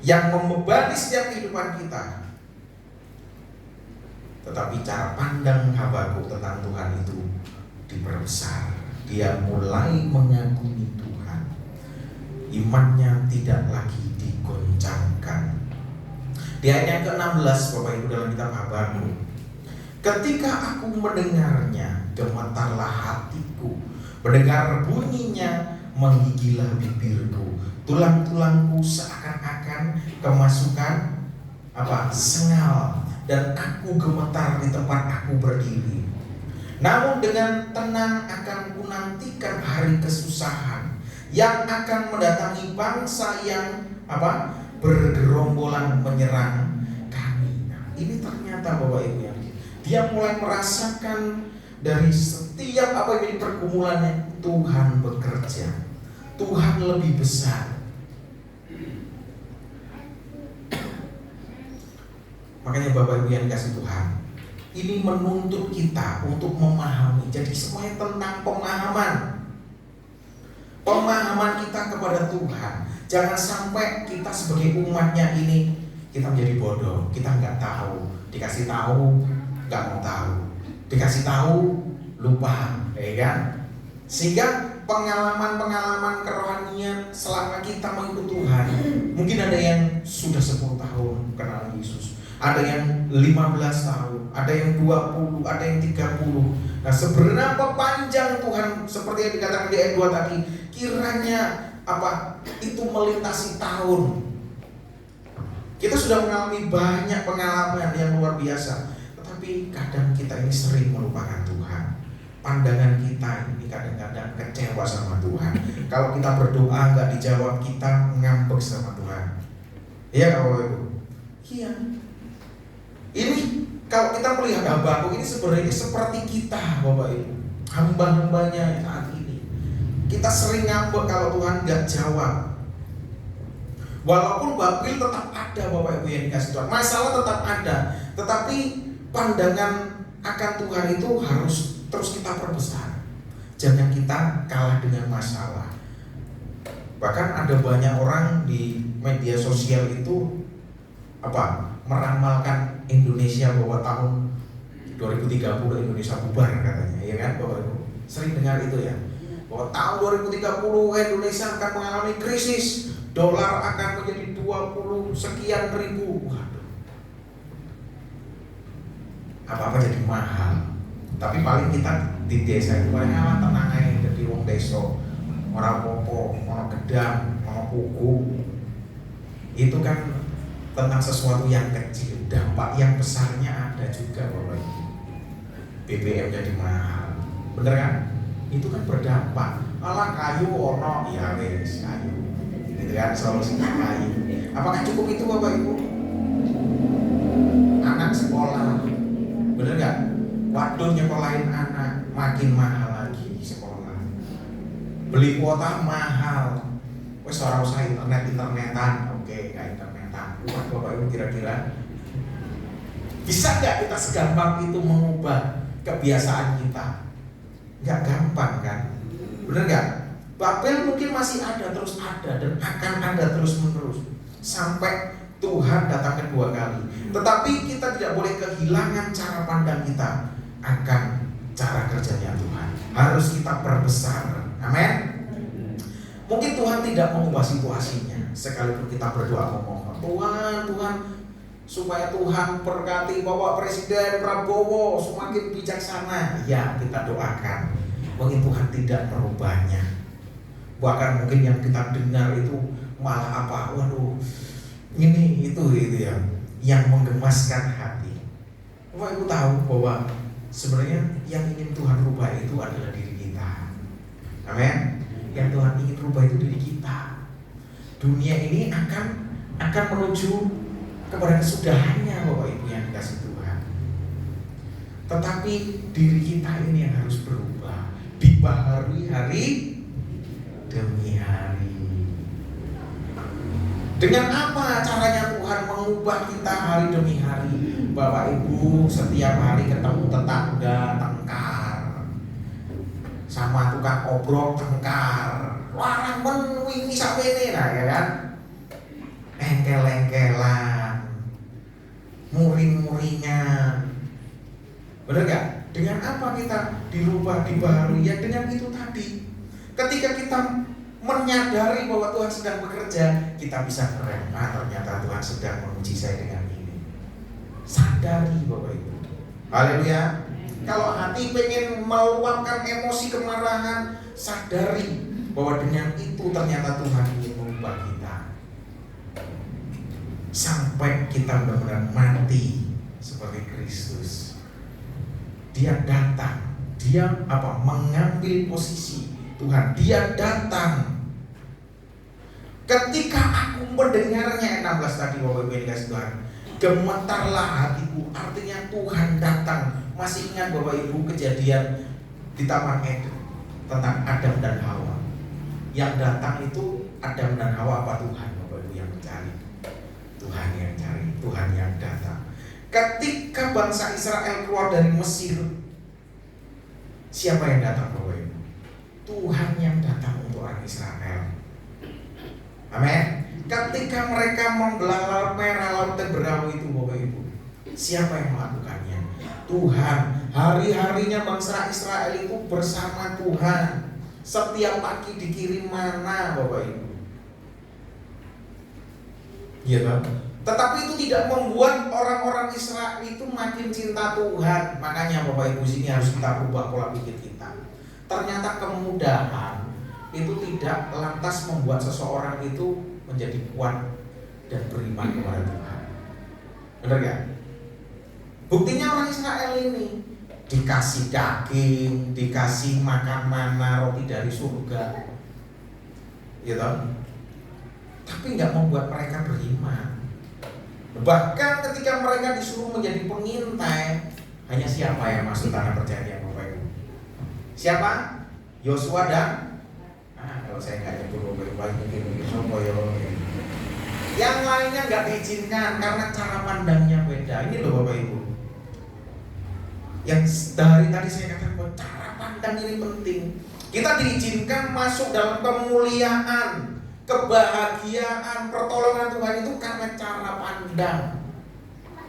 yang membebani setiap kehidupan kita. Tetapi cara pandang Habakuk tentang Tuhan itu diperbesar. Dia mulai mengagumi Tuhan. Imannya tidak lagi digoncangkan. Di ayat yang ke-16 Bapak Ibu dalam kitab Habakuk, ketika aku mendengarnya, gemetarlah hatiku, mendengar bunyinya, menggigilah bibirku, tulang-tulangku seakan-akan kemasukan sengal, dan aku gemetar di tempat aku berdiri. Namun dengan tenang akan kunantikan hari kesusahan yang akan mendatangi bangsa yang bergerombolan menyerang kami. Nah, ini ternyata Bapak Ibu yang dia mulai merasakan dari setiap apa yang pergumulannya, Tuhan bekerja, Tuhan lebih besar. Makanya Bapak Ibu yang dikasih Tuhan, ini menuntut kita untuk memahami. Jadi semuanya tentang pemahaman kita kepada Tuhan. Jangan sampai kita sebagai umatnya ini kita menjadi bodoh, kita nggak tahu. Dikasih tahu nggak mau tahu, dikasih tahu lupa, ya kan? Sehingga pengalaman kerohanian selama kita mengikut Tuhan, mungkin ada yang sudah 10 tahun kenal Yesus, ada yang 15 tahun, ada yang 20, ada yang 30. Nah, seberapa panjang Tuhan, seperti yang dikatakan di ayat 2 tadi, kiranya itu melintasi tahun. Kita sudah mengalami banyak pengalaman yang luar biasa, tetapi kadang kita ini sering melupakan Tuhan. Pandangan kita ini kadang-kadang kecewa sama Tuhan. Kalau kita berdoa nggak dijawab, kita ngambek sama Tuhan. Iya Bapak Ibu? Iya. Ini kalau kita melihat Habakuk ini sebenarnya seperti kita Bapak Ibu, hamba-hambanya saat ini. Kita sering ngambek kalau Tuhan nggak jawab. Walaupun Babel tetap ada Bapak Ibu yang dikasih Tuhan, masalah tetap ada, tetapi pandangan akan Tuhan itu harus terus kita perbesar. Jangan kita kalah dengan masalah. Bahkan ada banyak orang di media sosial itu meramalkan Indonesia bahwa tahun 2030 Indonesia bubar katanya, ya kan Bapak Ibu? Sering dengar itu ya, bahwa tahun 2030 Indonesia akan mengalami krisis, dolar akan menjadi 20 sekian ribu. Waduh, apa-apa jadi mahal. Tapi paling kita di desa itu paling tenang aja, jadi wong desa, orang popo, orang gedang, orang pugu. Itu kan tentang sesuatu yang kecil, dampak yang besarnya ada juga Bapak Ibu. BBM jadi mahal, bener kan? Itu kan berdampak. Alah kayu ono, ya wes kayu, gitu kan, solusinya kayu. Apakah cukup itu Bapak Ibu? Anak sekolah, bener gak? Waduh, nyekolahin anak makin mahal lagi sekolah. Beli kuota mahal. Wes ora usah internetan, oke, kayak internetan. Bapak Ibu kira-kira bisa nggak kita segampang itu mengubah kebiasaan kita? Nggak gampang kan? Bener nggak? Babel mungkin masih ada terus ada dan akan ada terus menerus sampai Tuhan datang kedua kali. Tetapi kita tidak boleh kehilangan cara pandang kita akan cara kerjanya Tuhan. Harus kita perbesar. Amin. Mungkin Tuhan tidak mengubah situasinya, sekalipun kita berdoa memohon, Tuhan, supaya Tuhan berkati Bapak Presiden Prabowo semakin bijaksana. Ya, kita doakan. Mungkin Tuhan tidak merubahnya. Bahkan mungkin yang kita dengar itu malah apa? Waduh, ini itu ya, yang menggemaskan hati. Bapak Ibu tahu bahwa sebenarnya yang ingin Tuhan rubah itu adalah diri kita. Amin. Yang Tuhan ingin rubah itu diri kita. Dunia ini akan menuju kepada kesudahannya, Bapak Ibu yang dikasih Tuhan. Tetapi diri kita ini yang harus berubah, dibaharui hari demi hari. Dengan apa caranya Tuhan mengubah kita hari demi hari? Bapak Ibu setiap hari ketemu tetangga tengkar, sama tukang obrol tengkar, larang wingi sakwene lah ya kan, engkel-engkelan, muring-muringan. Benar gak? Dengan apa kita dirubah, dibaharui? Ya dengan itu tadi. Ketika kita menyadari bahwa Tuhan sedang bekerja, kita bisa keren. Ternyata Tuhan sedang menguji saya dengan ini. Sadari Bapak Ibu. Haleluya. Kalau hati pengen meluapkan emosi kemarahan, sadari bahwa dengan itu ternyata Tuhan ingin mengubah kita sampai kita benar-benar mati seperti Kristus. Dia datang, dia mengambil posisi Tuhan, dia datang. Ketika aku mendengarnya, 16 tadi Bapak Ibu dikasih Tuhan, gemetarlah hatiku. Artinya Tuhan datang. Masih ingat Bapak Ibu kejadian di Taman Eden tentang Adam dan Hawa? Yang datang itu Adam dan Hawa apa Tuhan? Bapak Ibu yang mencari. Tuhan yang cari, Tuhan yang datang. Ketika bangsa Israel keluar dari Mesir, siapa yang datang Bapak Ibu? Tuhan yang datang untuk orang Israel. Amin. Ketika mereka membelah merah laut Teberau itu Bapak Ibu, siapa yang melakukannya? Tuhan. Hari-harinya bangsa Israel itu bersama Tuhan. Setiap pagi dikirim mana Bapak Ibu. Iya kan? Tetapi itu tidak membuat orang-orang Israel itu makin cinta Tuhan. Makanya Bapak Ibu sini harus kita ubah pola pikir kita. Ternyata kemudahan itu tidak lantas membuat seseorang itu menjadi kuat dan beriman kepada Tuhan. Benar gak? Buktinya orang Israel ini dikasih daging, dikasih makan mana roti dari surga, gitu. Tapi nggak membuat mereka beriman. Bahkan ketika mereka disuruh menjadi pengintai, hanya siapa yang masuk tanah perjanjian Bapak Ibu? Siapa? Yosua dan kalau saya nggak nyebut Bapak Ibu mungkin sopo yo. Yang lainnya nggak diizinkan karena cara pandangnya beda. Ini loh Bapak Ibu. Yang dari tadi saya katakan bahwa cara pandang ini penting. Kita diizinkan masuk dalam kemuliaan, kebahagiaan, pertolongan Tuhan itu karena cara pandang.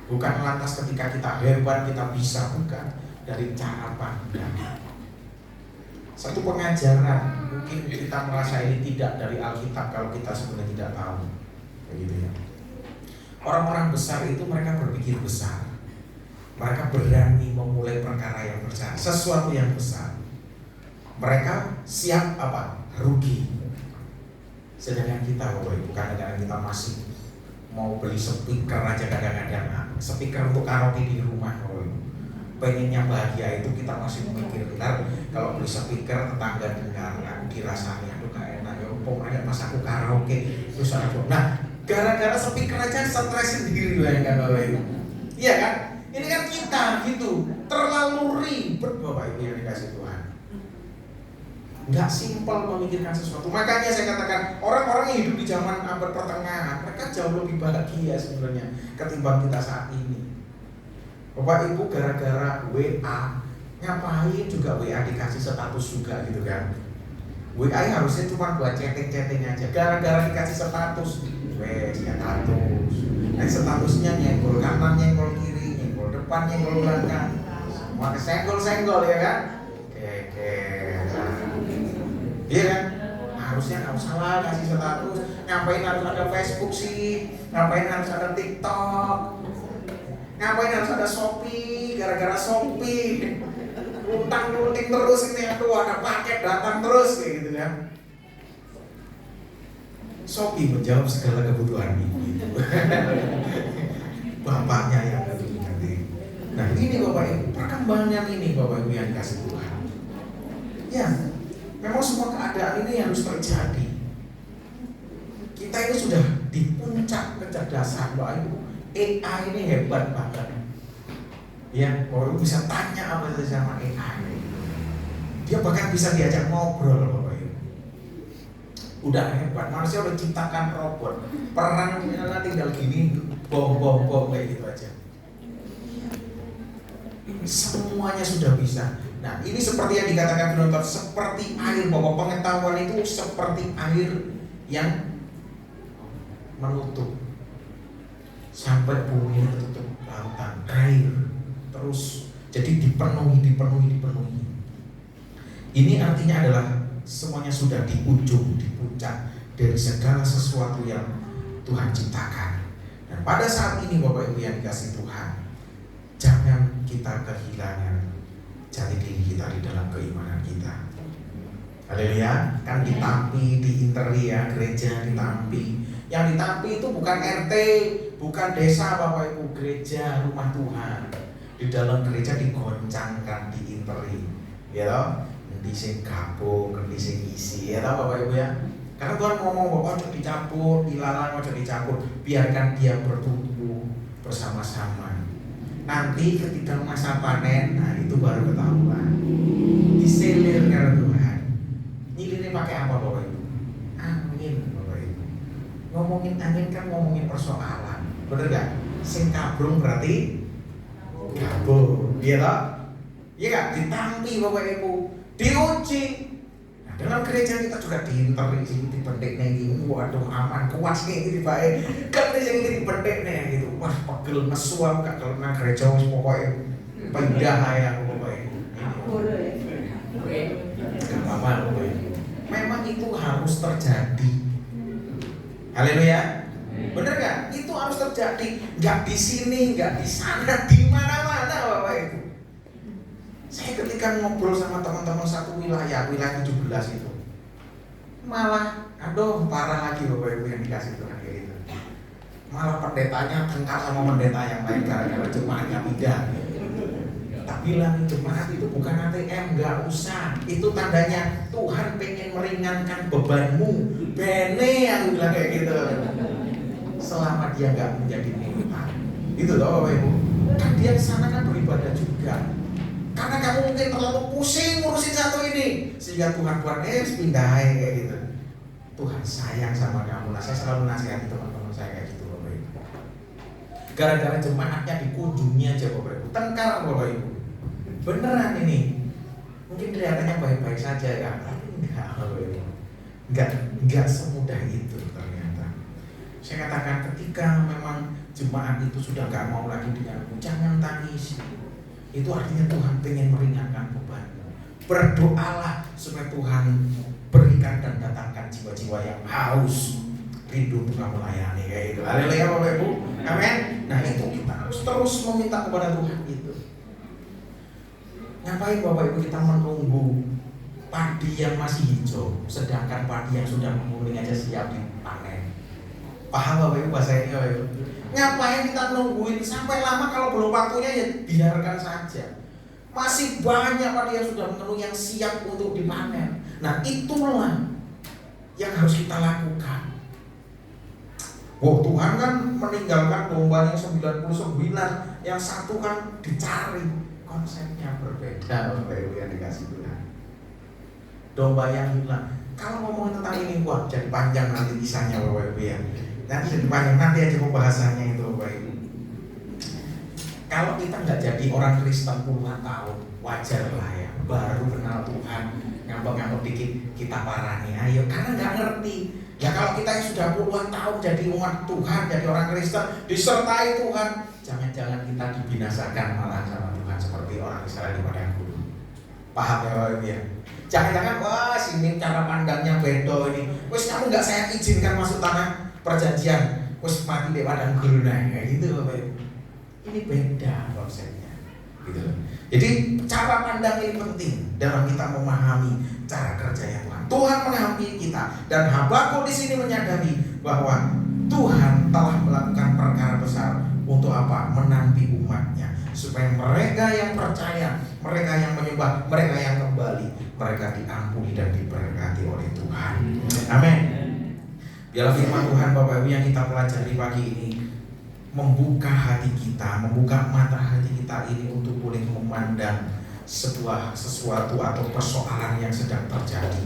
Bukan lantas ketika kita hebat, kita bisa, bukan. Dari cara pandang. Satu pengajaran, mungkin kita merasa ini tidak dari Alkitab kalau kita sebenarnya tidak tahu. Begitu ya. Orang-orang besar itu mereka berpikir besar. Mereka berani memulai perkara yang besar, sesuatu yang besar. Mereka siap rugi. Sedangkan kita Bapak Ibu, kadang-kadang kita masih mau beli speaker aja kadang-kadang. Speaker untuk karaoke di rumah Bapak Ibu. Pengennya bahagia itu kita masih memikir benar. Kalau beli speaker tetangga dengar, aku dirasani, aduh gak enak ya, pokoknya pas aku karaoke terus aku. Nah, gara-gara speaker aja stres sendiri kan Bapak Ibu. Iya kan? Ini kan kita gitu, terlalu ribet Bapak Ibu yang dikasih Tuhan. Nggak simpel memikirkan sesuatu. Makanya saya katakan orang-orang yang hidup di zaman abad pertengahan, mereka jauh lebih bahagia sebenarnya ketimbang kita saat ini. Bapak Ibu gara-gara WA Ngapain juga WA dikasih status juga gitu kan. WA harusnya cuma buat chatting-chatting aja. Gara-gara dikasih status, wes ya status. Nah statusnya nyenggol kanan, nyenggol kiri, nyenggol depan, nyenggol belakang. Semua kesenggol-senggol ya kan. Iya kan? Harusnya nggak usah lah kasih status. Ngapain harus ada Facebook sih? Ngapain harus ada TikTok? Ngapain harus ada Shopee? Gara-gara Shopee utang-luting terus ini, aduh ada paket datang terus kayak gitu kan. Shopee menjawab segala kebutuhan ibu. Bapaknya yang ngerti. Nah ini Bapak Ibu, perkembangan ini Bapak Ibu yang dikasih Tuhan. Ya, memang semua keadaan ini harus terjadi. Kita ini sudah di puncak kecerdasan Bapak Ibu. AI ini hebat banget. Ya, Bapak Ibu bisa tanya apa saja sama AI. Dia bahkan bisa diajak ngobrol Bapak Ibu. Udah hebat, manusia udah ciptakan robot. Perangnya tinggal gini, bom kayak gitu aja. Semuanya sudah bisa. Nah, ini seperti yang dikatakan penonton, seperti air, bahwa pengetahuan itu seperti air yang menutup sampai bumi tertutup lautan, air terus jadi dipenuhi. Ini artinya adalah semuanya sudah di ujung, di puncak dari segala sesuatu yang Tuhan ciptakan. Dan pada saat ini Bapak Ibu yang dikasih Tuhan, jangan kita kehilangan jati diri kita di dalam keimanan kita. Haleluya, kan ditampi di interi ya, gereja ditampi. Yang ditampi itu bukan RT, bukan desa Bapak Ibu, gereja, rumah Tuhan. Di dalam gereja digoncangkan di interi, ya toh, ngendi sing gabung, ngendi sing isi, ya toh Bapak Ibu ya. Karena Tuhan ngomong bahwa ojo dicampur, dilarang ojo dicampur, biarkan dia bertumbuh bersama-sama. Nanti ketika masa panen, nah itu baru ketahuan. Diselir karena Tuhan. Nyilirnya pakai apa Bapak Ibu? Angin Bapak Ibu. Ngomongin angin kan ngomongin persoalan, bener gak? Sing kabrung berarti gabung, iya toh? Iya gak? Ditampi Bapak Ibu, diuji. Nah, dalam gereja kita juga diinteri sih, dipendek nih, waduh aman, kuat sih ini baik. Kan di sini dipendek nih gitu, wah pegel mesuap gak kalau nang gereja pokoknya pindah ya pokoknya. Gak apa-apa Bapak Ibu. Memang itu harus terjadi. Haleluya. Bener gak? Itu harus terjadi. Gak di sini, gak di sana, di mana-mana Bapak Ibu. Saya ketika ngobrol sama teman-teman satu wilayah 17 itu, malah, aduh parah lagi Bapak Ibu yang dikasih Tuhan kayak gitu. Malah pendetanya tengkar sama pendeta yang lain gara-gara jemaatnya pindah. Tak bilang jemaat itu bukan ATM, gak usah. Itu tandanya Tuhan pengen meringankan bebanmu. Bene yang bilang kayak gitu. Selama dia gak menjadi minta. Itu loh Bapak Ibu. Kan dia di sana kan beribadah juga. Karena kamu mungkin terlalu pusing ngurusin satu ini, sehingga Tuhan pindahin kayak gitu. Tuhan sayang sama kamu. Nah, saya selalu nasihati teman-teman saya kayak gitu Bapak Ibu. Gara-gara jemaatnya dikunjungi aja Bapak Ibu, tengkar Bapak Ibu. Beneran ini. Mungkin kelihatannya baik-baik saja ya, tapi enggak Bapak Ibu. Enggak semudah itu ternyata. Saya katakan ketika memang jemaat itu sudah gak mau lagi denganmu, jangan tangis. Itu artinya Tuhan pengen meringankan bebanmu. Berdoalah supaya Tuhan berikan dan datangkan jiwa-jiwa yang haus rindu untuk kamu layani kayak gitu. Haleluya Bapak Ibu. Amin. Nah itu kita harus terus meminta kepada Tuhan itu. Ngapain Bapak Ibu kita menunggu padi yang masih hijau, sedangkan padi yang sudah menguning aja siap dipanen? Paham Bapak Ibu bahasa ini Bapak Ibu? Ngapain kita nungguin sampai lama, kalau belum waktunya ya biarkan saja. Masih banyak padi yang sudah mengenuh yang siap untuk dipanen. Nah itulah yang harus kita lakukan. Wah Tuhan kan meninggalkan domba yang 99, yang satu kan dicari. Konsepnya berbeda Bapak Ibu yang dikasih Tuhan. Domba yang hilang. Kalau ngomongin tentang ini wah jadi panjang nanti kisahnya Bapak Ibu ya. Nanti jadi panjang, nanti aja pembahasannya itu Bapak Ibu. Kalau kita nggak jadi orang Kristen puluhan tahun, wajar lah ya. Baru kenal Tuhan, ngambek-ngambek dikit kita parani, ayo, karena nggak ngerti. Ya kalau kita yang sudah puluhan tahun jadi umat Tuhan, jadi orang Kristen, disertai Tuhan, jangan-jangan kita dibinasakan malah sama Tuhan seperti orang Israel di padang gurun. Paham ya Bapak ya? Jangan-jangan wah sini cara pandangnya beda ini. Wes kamu nggak saya izinkan masuk tanah perjanjian, wes mati di padang gurun kayak gitu Bapak Ibu. Ini beda konsepnya, gitu loh. Jadi cara pandang ini penting dalam kita memahami cara kerjanya Tuhan. Tuhan menghampiri kita dan Habakuk di sini menyadari bahwa Tuhan telah melakukan perkara besar untuk apa? Menanti umatnya supaya mereka yang percaya, mereka yang menyembah, mereka yang kembali, mereka diampuni dan diberkati oleh Tuhan. Amin. Biarlah firman Tuhan Bapak Ibu yang kita pelajari pagi ini membuka hati kita, membuka mata hati kita ini untuk boleh memandang sesuatu atau persoalan yang sedang terjadi,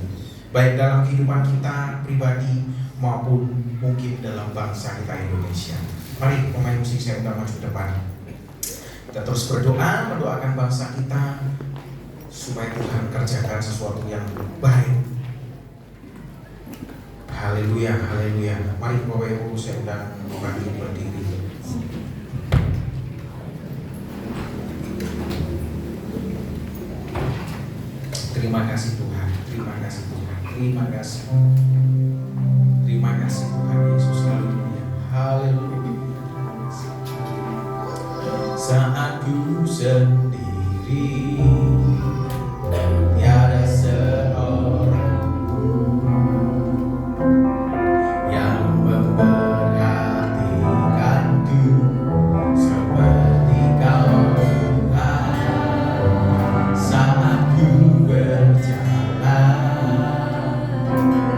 baik dalam kehidupan kita pribadi maupun mungkin dalam bangsa kita Indonesia. Mari pemain musik saya undang maju depan. Kita terus berdoa, mendoakan bangsa kita supaya Tuhan kerjakan sesuatu yang baik. Haleluya, haleluya. Mari Bapak Ibu saya undang Bapak Ibu berdiri. Terima kasih Tuhan, terima kasih Tuhan, terima kasih. Terima kasih Tuhan Yesus, haleluya. Haleluya. Saat ku sendiri dan tiada seorang yang memperhatikanku seperti Kau Tuhan. Saat ku berjalan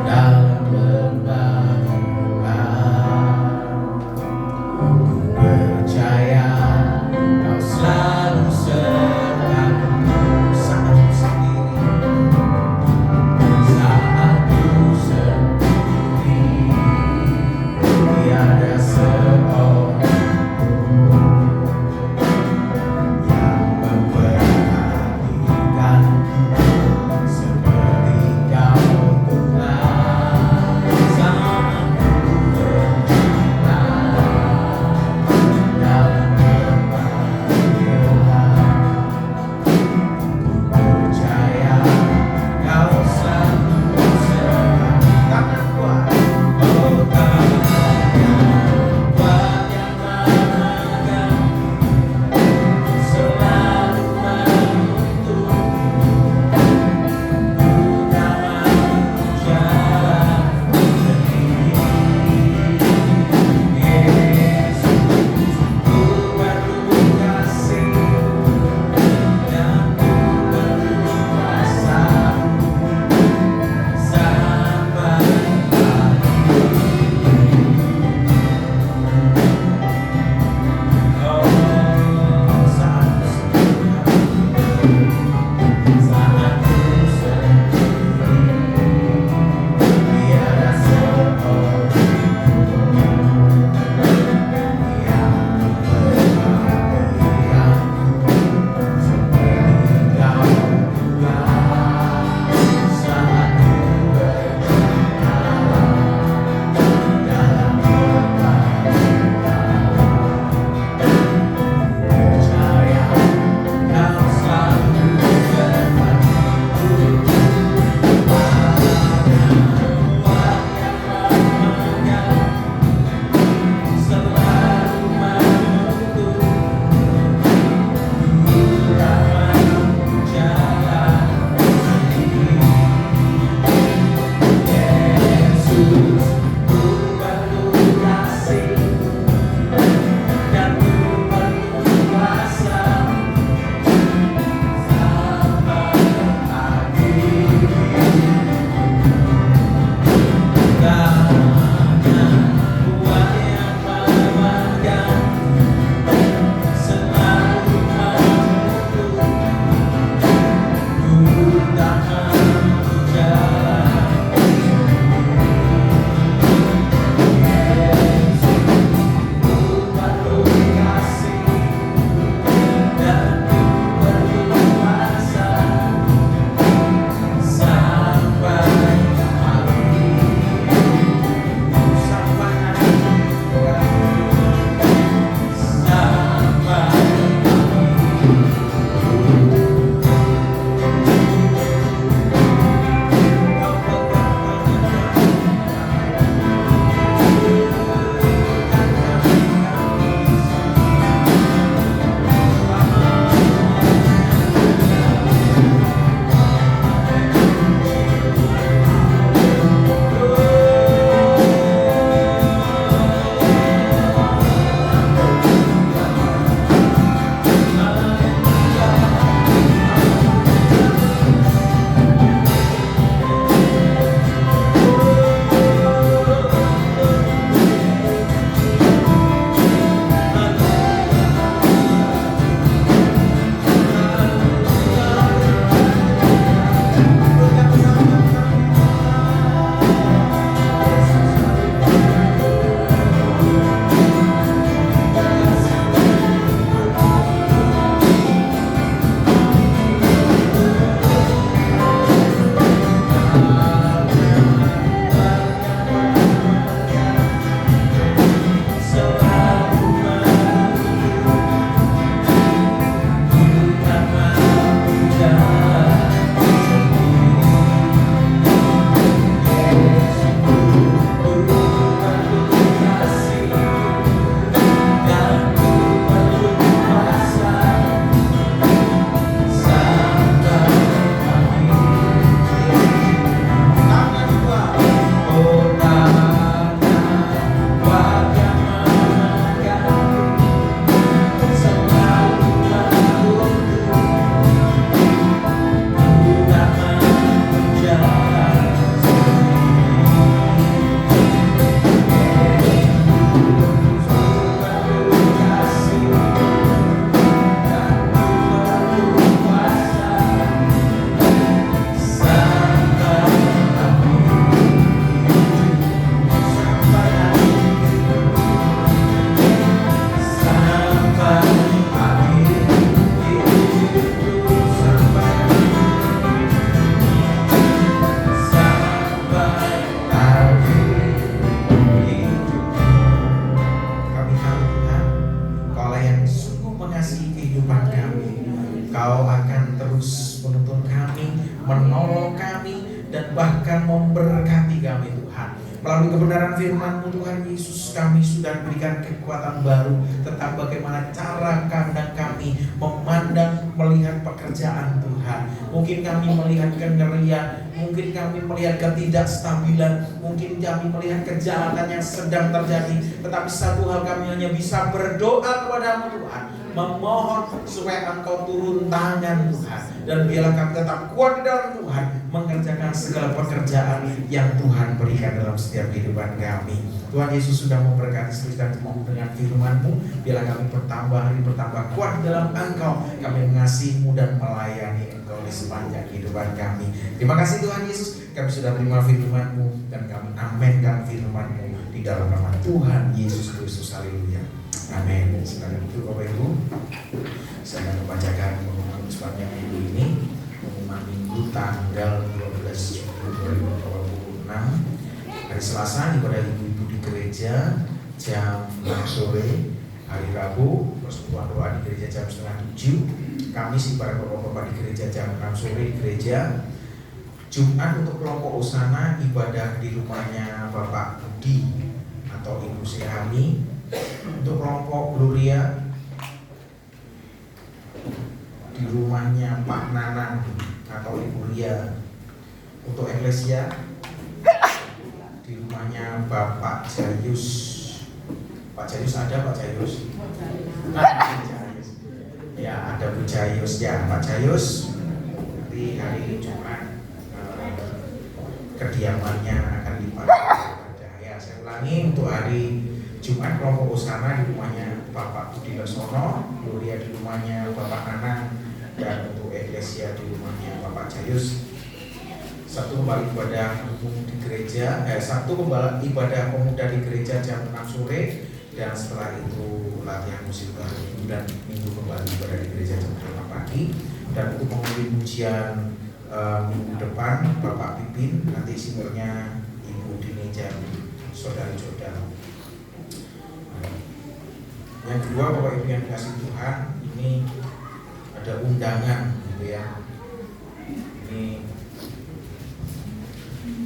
dalam lembah gelap, ku percaya Kau selalu sertaku. Saat kehidupan kami. Kau akan terus menuntun kami, menolong kami, dan bahkan memberkati kami Tuhan. Melalui kebenaran firman-Mu Tuhan Yesus, kami sudah diberikan kekuatan baru tentang bagaimana cara kami memandang, melihat pekerjaan Tuhan. Mungkin kami melihat kengerian, mungkin kami melihat ketidakstabilan, mungkin kami melihat kejahatan yang sedang terjadi. Tetapi satu hal, kami hanya bisa berdoa kepada-Mu Tuhan, memohon supaya Engkau turun tangan Tuhan, dan biarlah kami tetap kuat di dalam Tuhan, mengerjakan segala pekerjaan yang Tuhan berikan dalam setiap kehidupan kami. Tuhan Yesus sudah memberkati dan dengan firman-Mu. Biarlah kami bertambah hari bertambah kuat dalam Engkau. Kami mengasihi-Mu dan melayani Engkau di sepanjang kehidupan kami. Terima kasih Tuhan Yesus, kami sudah terima firman-Mu dan kami amenkan firman-Mu di dalam nama Tuhan Yesus Kristus. Haleluya. Amin. Silakan itu Bapak Ibu. Saya akan membacakan pengumuman sepanjang minggu ini. Pengumuman minggu tanggal 12 Juli 2026. Hari Selasa ibadah ibu-ibu di gereja jam 6 sore. Hari Rabu persekutuan doa di gereja jam setengah 7. Kamis ibadah bapak-bapak di gereja jam 6 sore di gereja. Jumat untuk kelompok Osana ibadah di rumahnya Bapak Budi atau Ibu Sehani. Untuk kelompok Gloria di rumahnya Pak Nanang atau Ibu Ria. Untuk Eklesia di rumahnya Bapak Jayus. Pak Jayus ada Pak Jayus? Ya ada Bu Jayus ya. Pak Jayus nanti hari Jumat kediamannya akan dipakai. Ya saya ulangi, untuk hari Jumat kelompok Osana di rumahnya Bapak Budi Lesono, Gloria di rumahnya Bapak Nanang, dan untuk Eklesia di rumahnya Bapak Jayus. Sabtu kembali ibadah umum di gereja, Sabtu kembali ibadah pemuda di gereja jam 6 sore, dan setelah itu latihan musik baru, dan minggu kembali ibadah di gereja jam 8 pagi. Dan untuk mengundi ujian minggu depan Bapak Pipin, nanti singernya Ibu Dini jam saudara-saudara. Yang kedua, Bapak Ibu yang dikasihi Tuhan, ini ada undangan gitu ya. Ini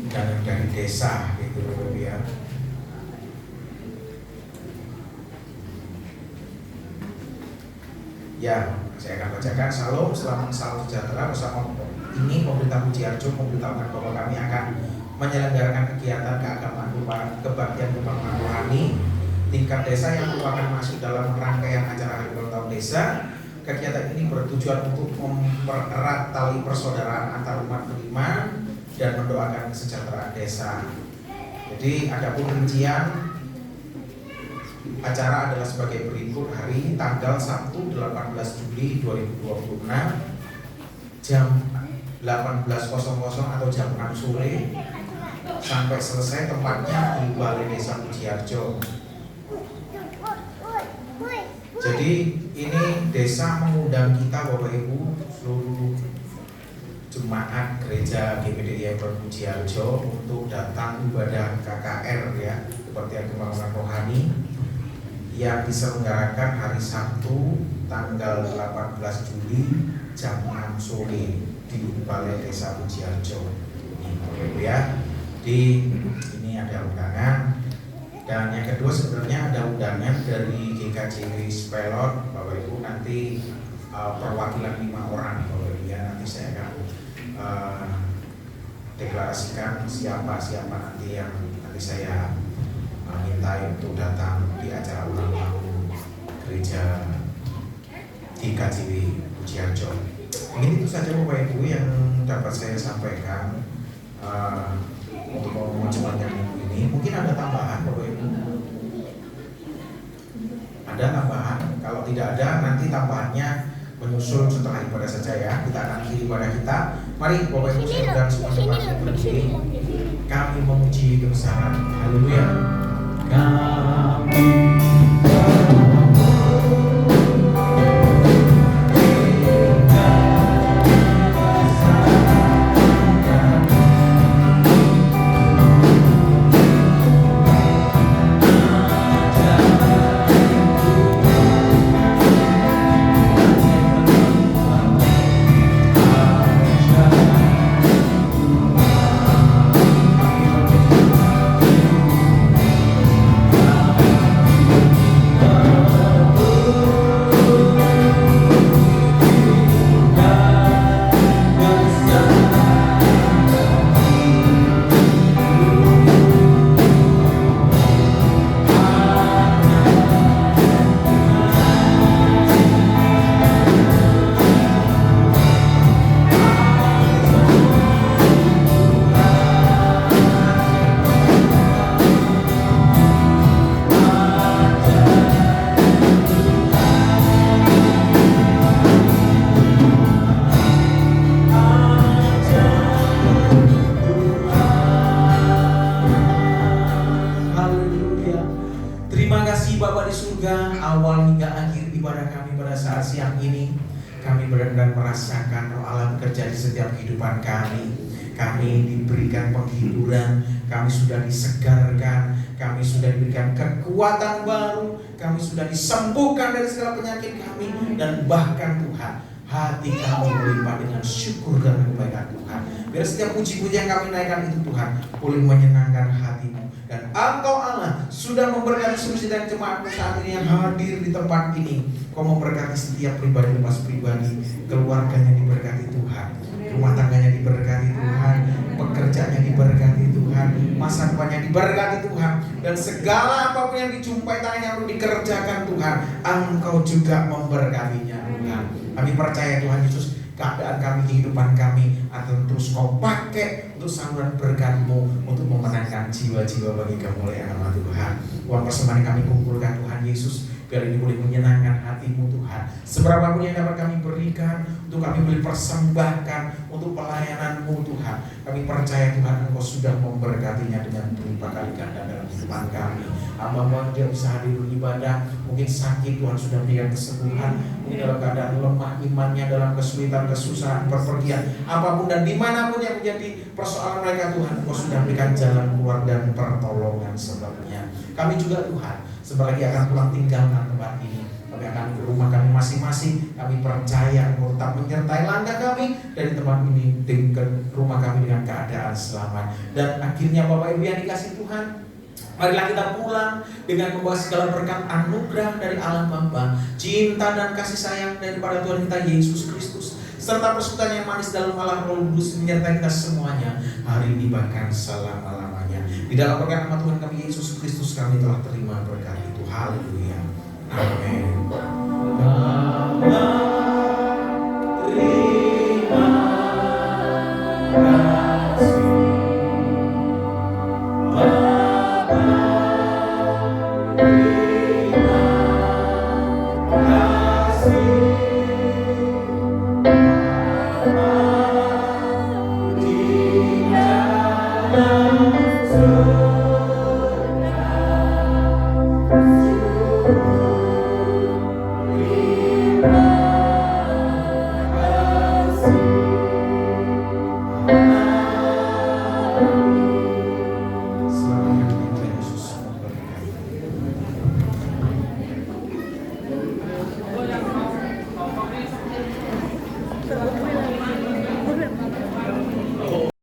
undangan dari desa gitu Bapak Ibu ya. Ya, saya akan bacakan. Salam sejahtera bersama ini pemerintah Pujiarjo memberitahukan bahwa kami akan menyelenggarakan kegiatan keagamaan kebaktian pembangunan rohani tingkat desa yang merupakan masuk dalam rangkaian acara hari ulang tahun desa. Kegiatan ini bertujuan untuk mempererat tali persaudaraan antar umat beriman dan mendoakan kesejahteraan desa. Jadi adapun rincian acara adalah sebagai berikut. Hari tanggal Sabtu 18 Juli 2026 jam 18.00 atau jam 6 sore sampai selesai, tempatnya di Balai Desa Pujiarjo. Jadi ini desa mengundang kita Bapak Ibu seluruh jemaat gereja GPDI Pujiarjo untuk datang ibadah KKR ya, kebaktian pembangunan rohani yang diselenggarakan hari Sabtu tanggal 18 Juli jam 6 sore di Balai Desa Pujiarjo. Ini Bapak Ibu ya. Ini ada undangan. Dan yang kedua sebenarnya ada undangan dari GKJ Spelot Bapak Ibu, nanti perwakilan 5 orang Bapak Ibu ya. Nanti saya akan deklarasikan siapa nanti yang nanti saya minta untuk datang di acara ulang tahun gereja GKJ Pujiarjo. Mungkin itu saja Bapak Ibu yang dapat saya sampaikan untuk pengumuman sepanjang minggu ini. Mungkin ada tambahan Bapak Ibu? Ada tambahan? Kalau tidak ada, nanti tambahannya menyusul setelah ibadah saja ya. Kita akan akhiri ibadah kita. Mari Bapak Ibu dan semua jemaat berdiri. Kami memuji kebesaran. Haleluya. awal hingga akhir ibadah kami pada saat siang ini, kami benar-benar merasakan Roh Allah bekerja di setiap kehidupan kami. Kami diberikan penghiburan, kami sudah disegarkan, kami sudah diberikan kekuatan baru, kami sudah disembuhkan dari segala penyakit kami, dan bahkan Tuhan, hati kami melimpah dengan syukur dan kebaikan Tuhan. Biar setiap puji-puji yang kami naikkan itu Tuhan boleh menyenangkan hati-Mu. Dan Engkau Allah sudah memberkati seluruh dan jemaat-Mu saat ini yang hadir di tempat ini. Kau memberkati setiap pribadi lepas pribadi, keluarganya diberkati Tuhan, rumah tangganya diberkati Tuhan, pekerjaannya diberkati Tuhan, masa depannya diberkati Tuhan, dan segala apapun yang dijumpai tangan yang perlu dikerjakan Tuhan, Engkau juga memberkatinya Tuhan. Kami percaya Tuhan Yesus, keadaan kami, kehidupan kami akan terus Kau pakai untuk saluran berkat-Mu, untuk memenangkan jiwa-jiwa bagi kemuliaan nama Tuhan. Uang persembahan yang kami kumpulkan Tuhan Yesus, biar ini boleh menyenangkan hati-Mu Tuhan. Seberapapun yang dapat kami berikan, untuk kami boleh persembahkan untuk pelayanan-Mu Tuhan. Kami percaya Tuhan Engkau sudah memberkatinya dengan berlimpah kali ganda dalam kehidupan kami. Hamba-Mu dia bisa hadir beribadah, mungkin sakit Tuhan sudah memberikan kesembuhan, mungkin dalam keadaan lemah imannya, dalam kesulitan, kesusahan, perpergian, apapun dan dimanapun yang menjadi persoalan mereka Tuhan, Engkau sudah berikan jalan keluar dan pertolongan sebabnya. Kami juga Tuhan, sebentar lagi akan pulang tinggalkan tempat ini. Kami akan ke rumah kami masing-masing. Kami percaya Engkau tetap menyertai langkah kami dari tempat ini ke rumah kami dengan keadaan selamat. Dan akhirnya Bapak Ibu yang dikasihi Tuhan, marilah kita pulang dengan membawa segala berkat anugerah dari Allah Bapa, cinta dan kasih sayang daripada Tuhan kita Yesus Kristus, serta persekutuan yang manis dalam Allah Roh Kudus menyertai kita semuanya hari ini bahkan selama-lamanya. Di dalam berkat nama Tuhan kami Yesus Kristus kami telah terima berkat itu. Haleluya. Amin.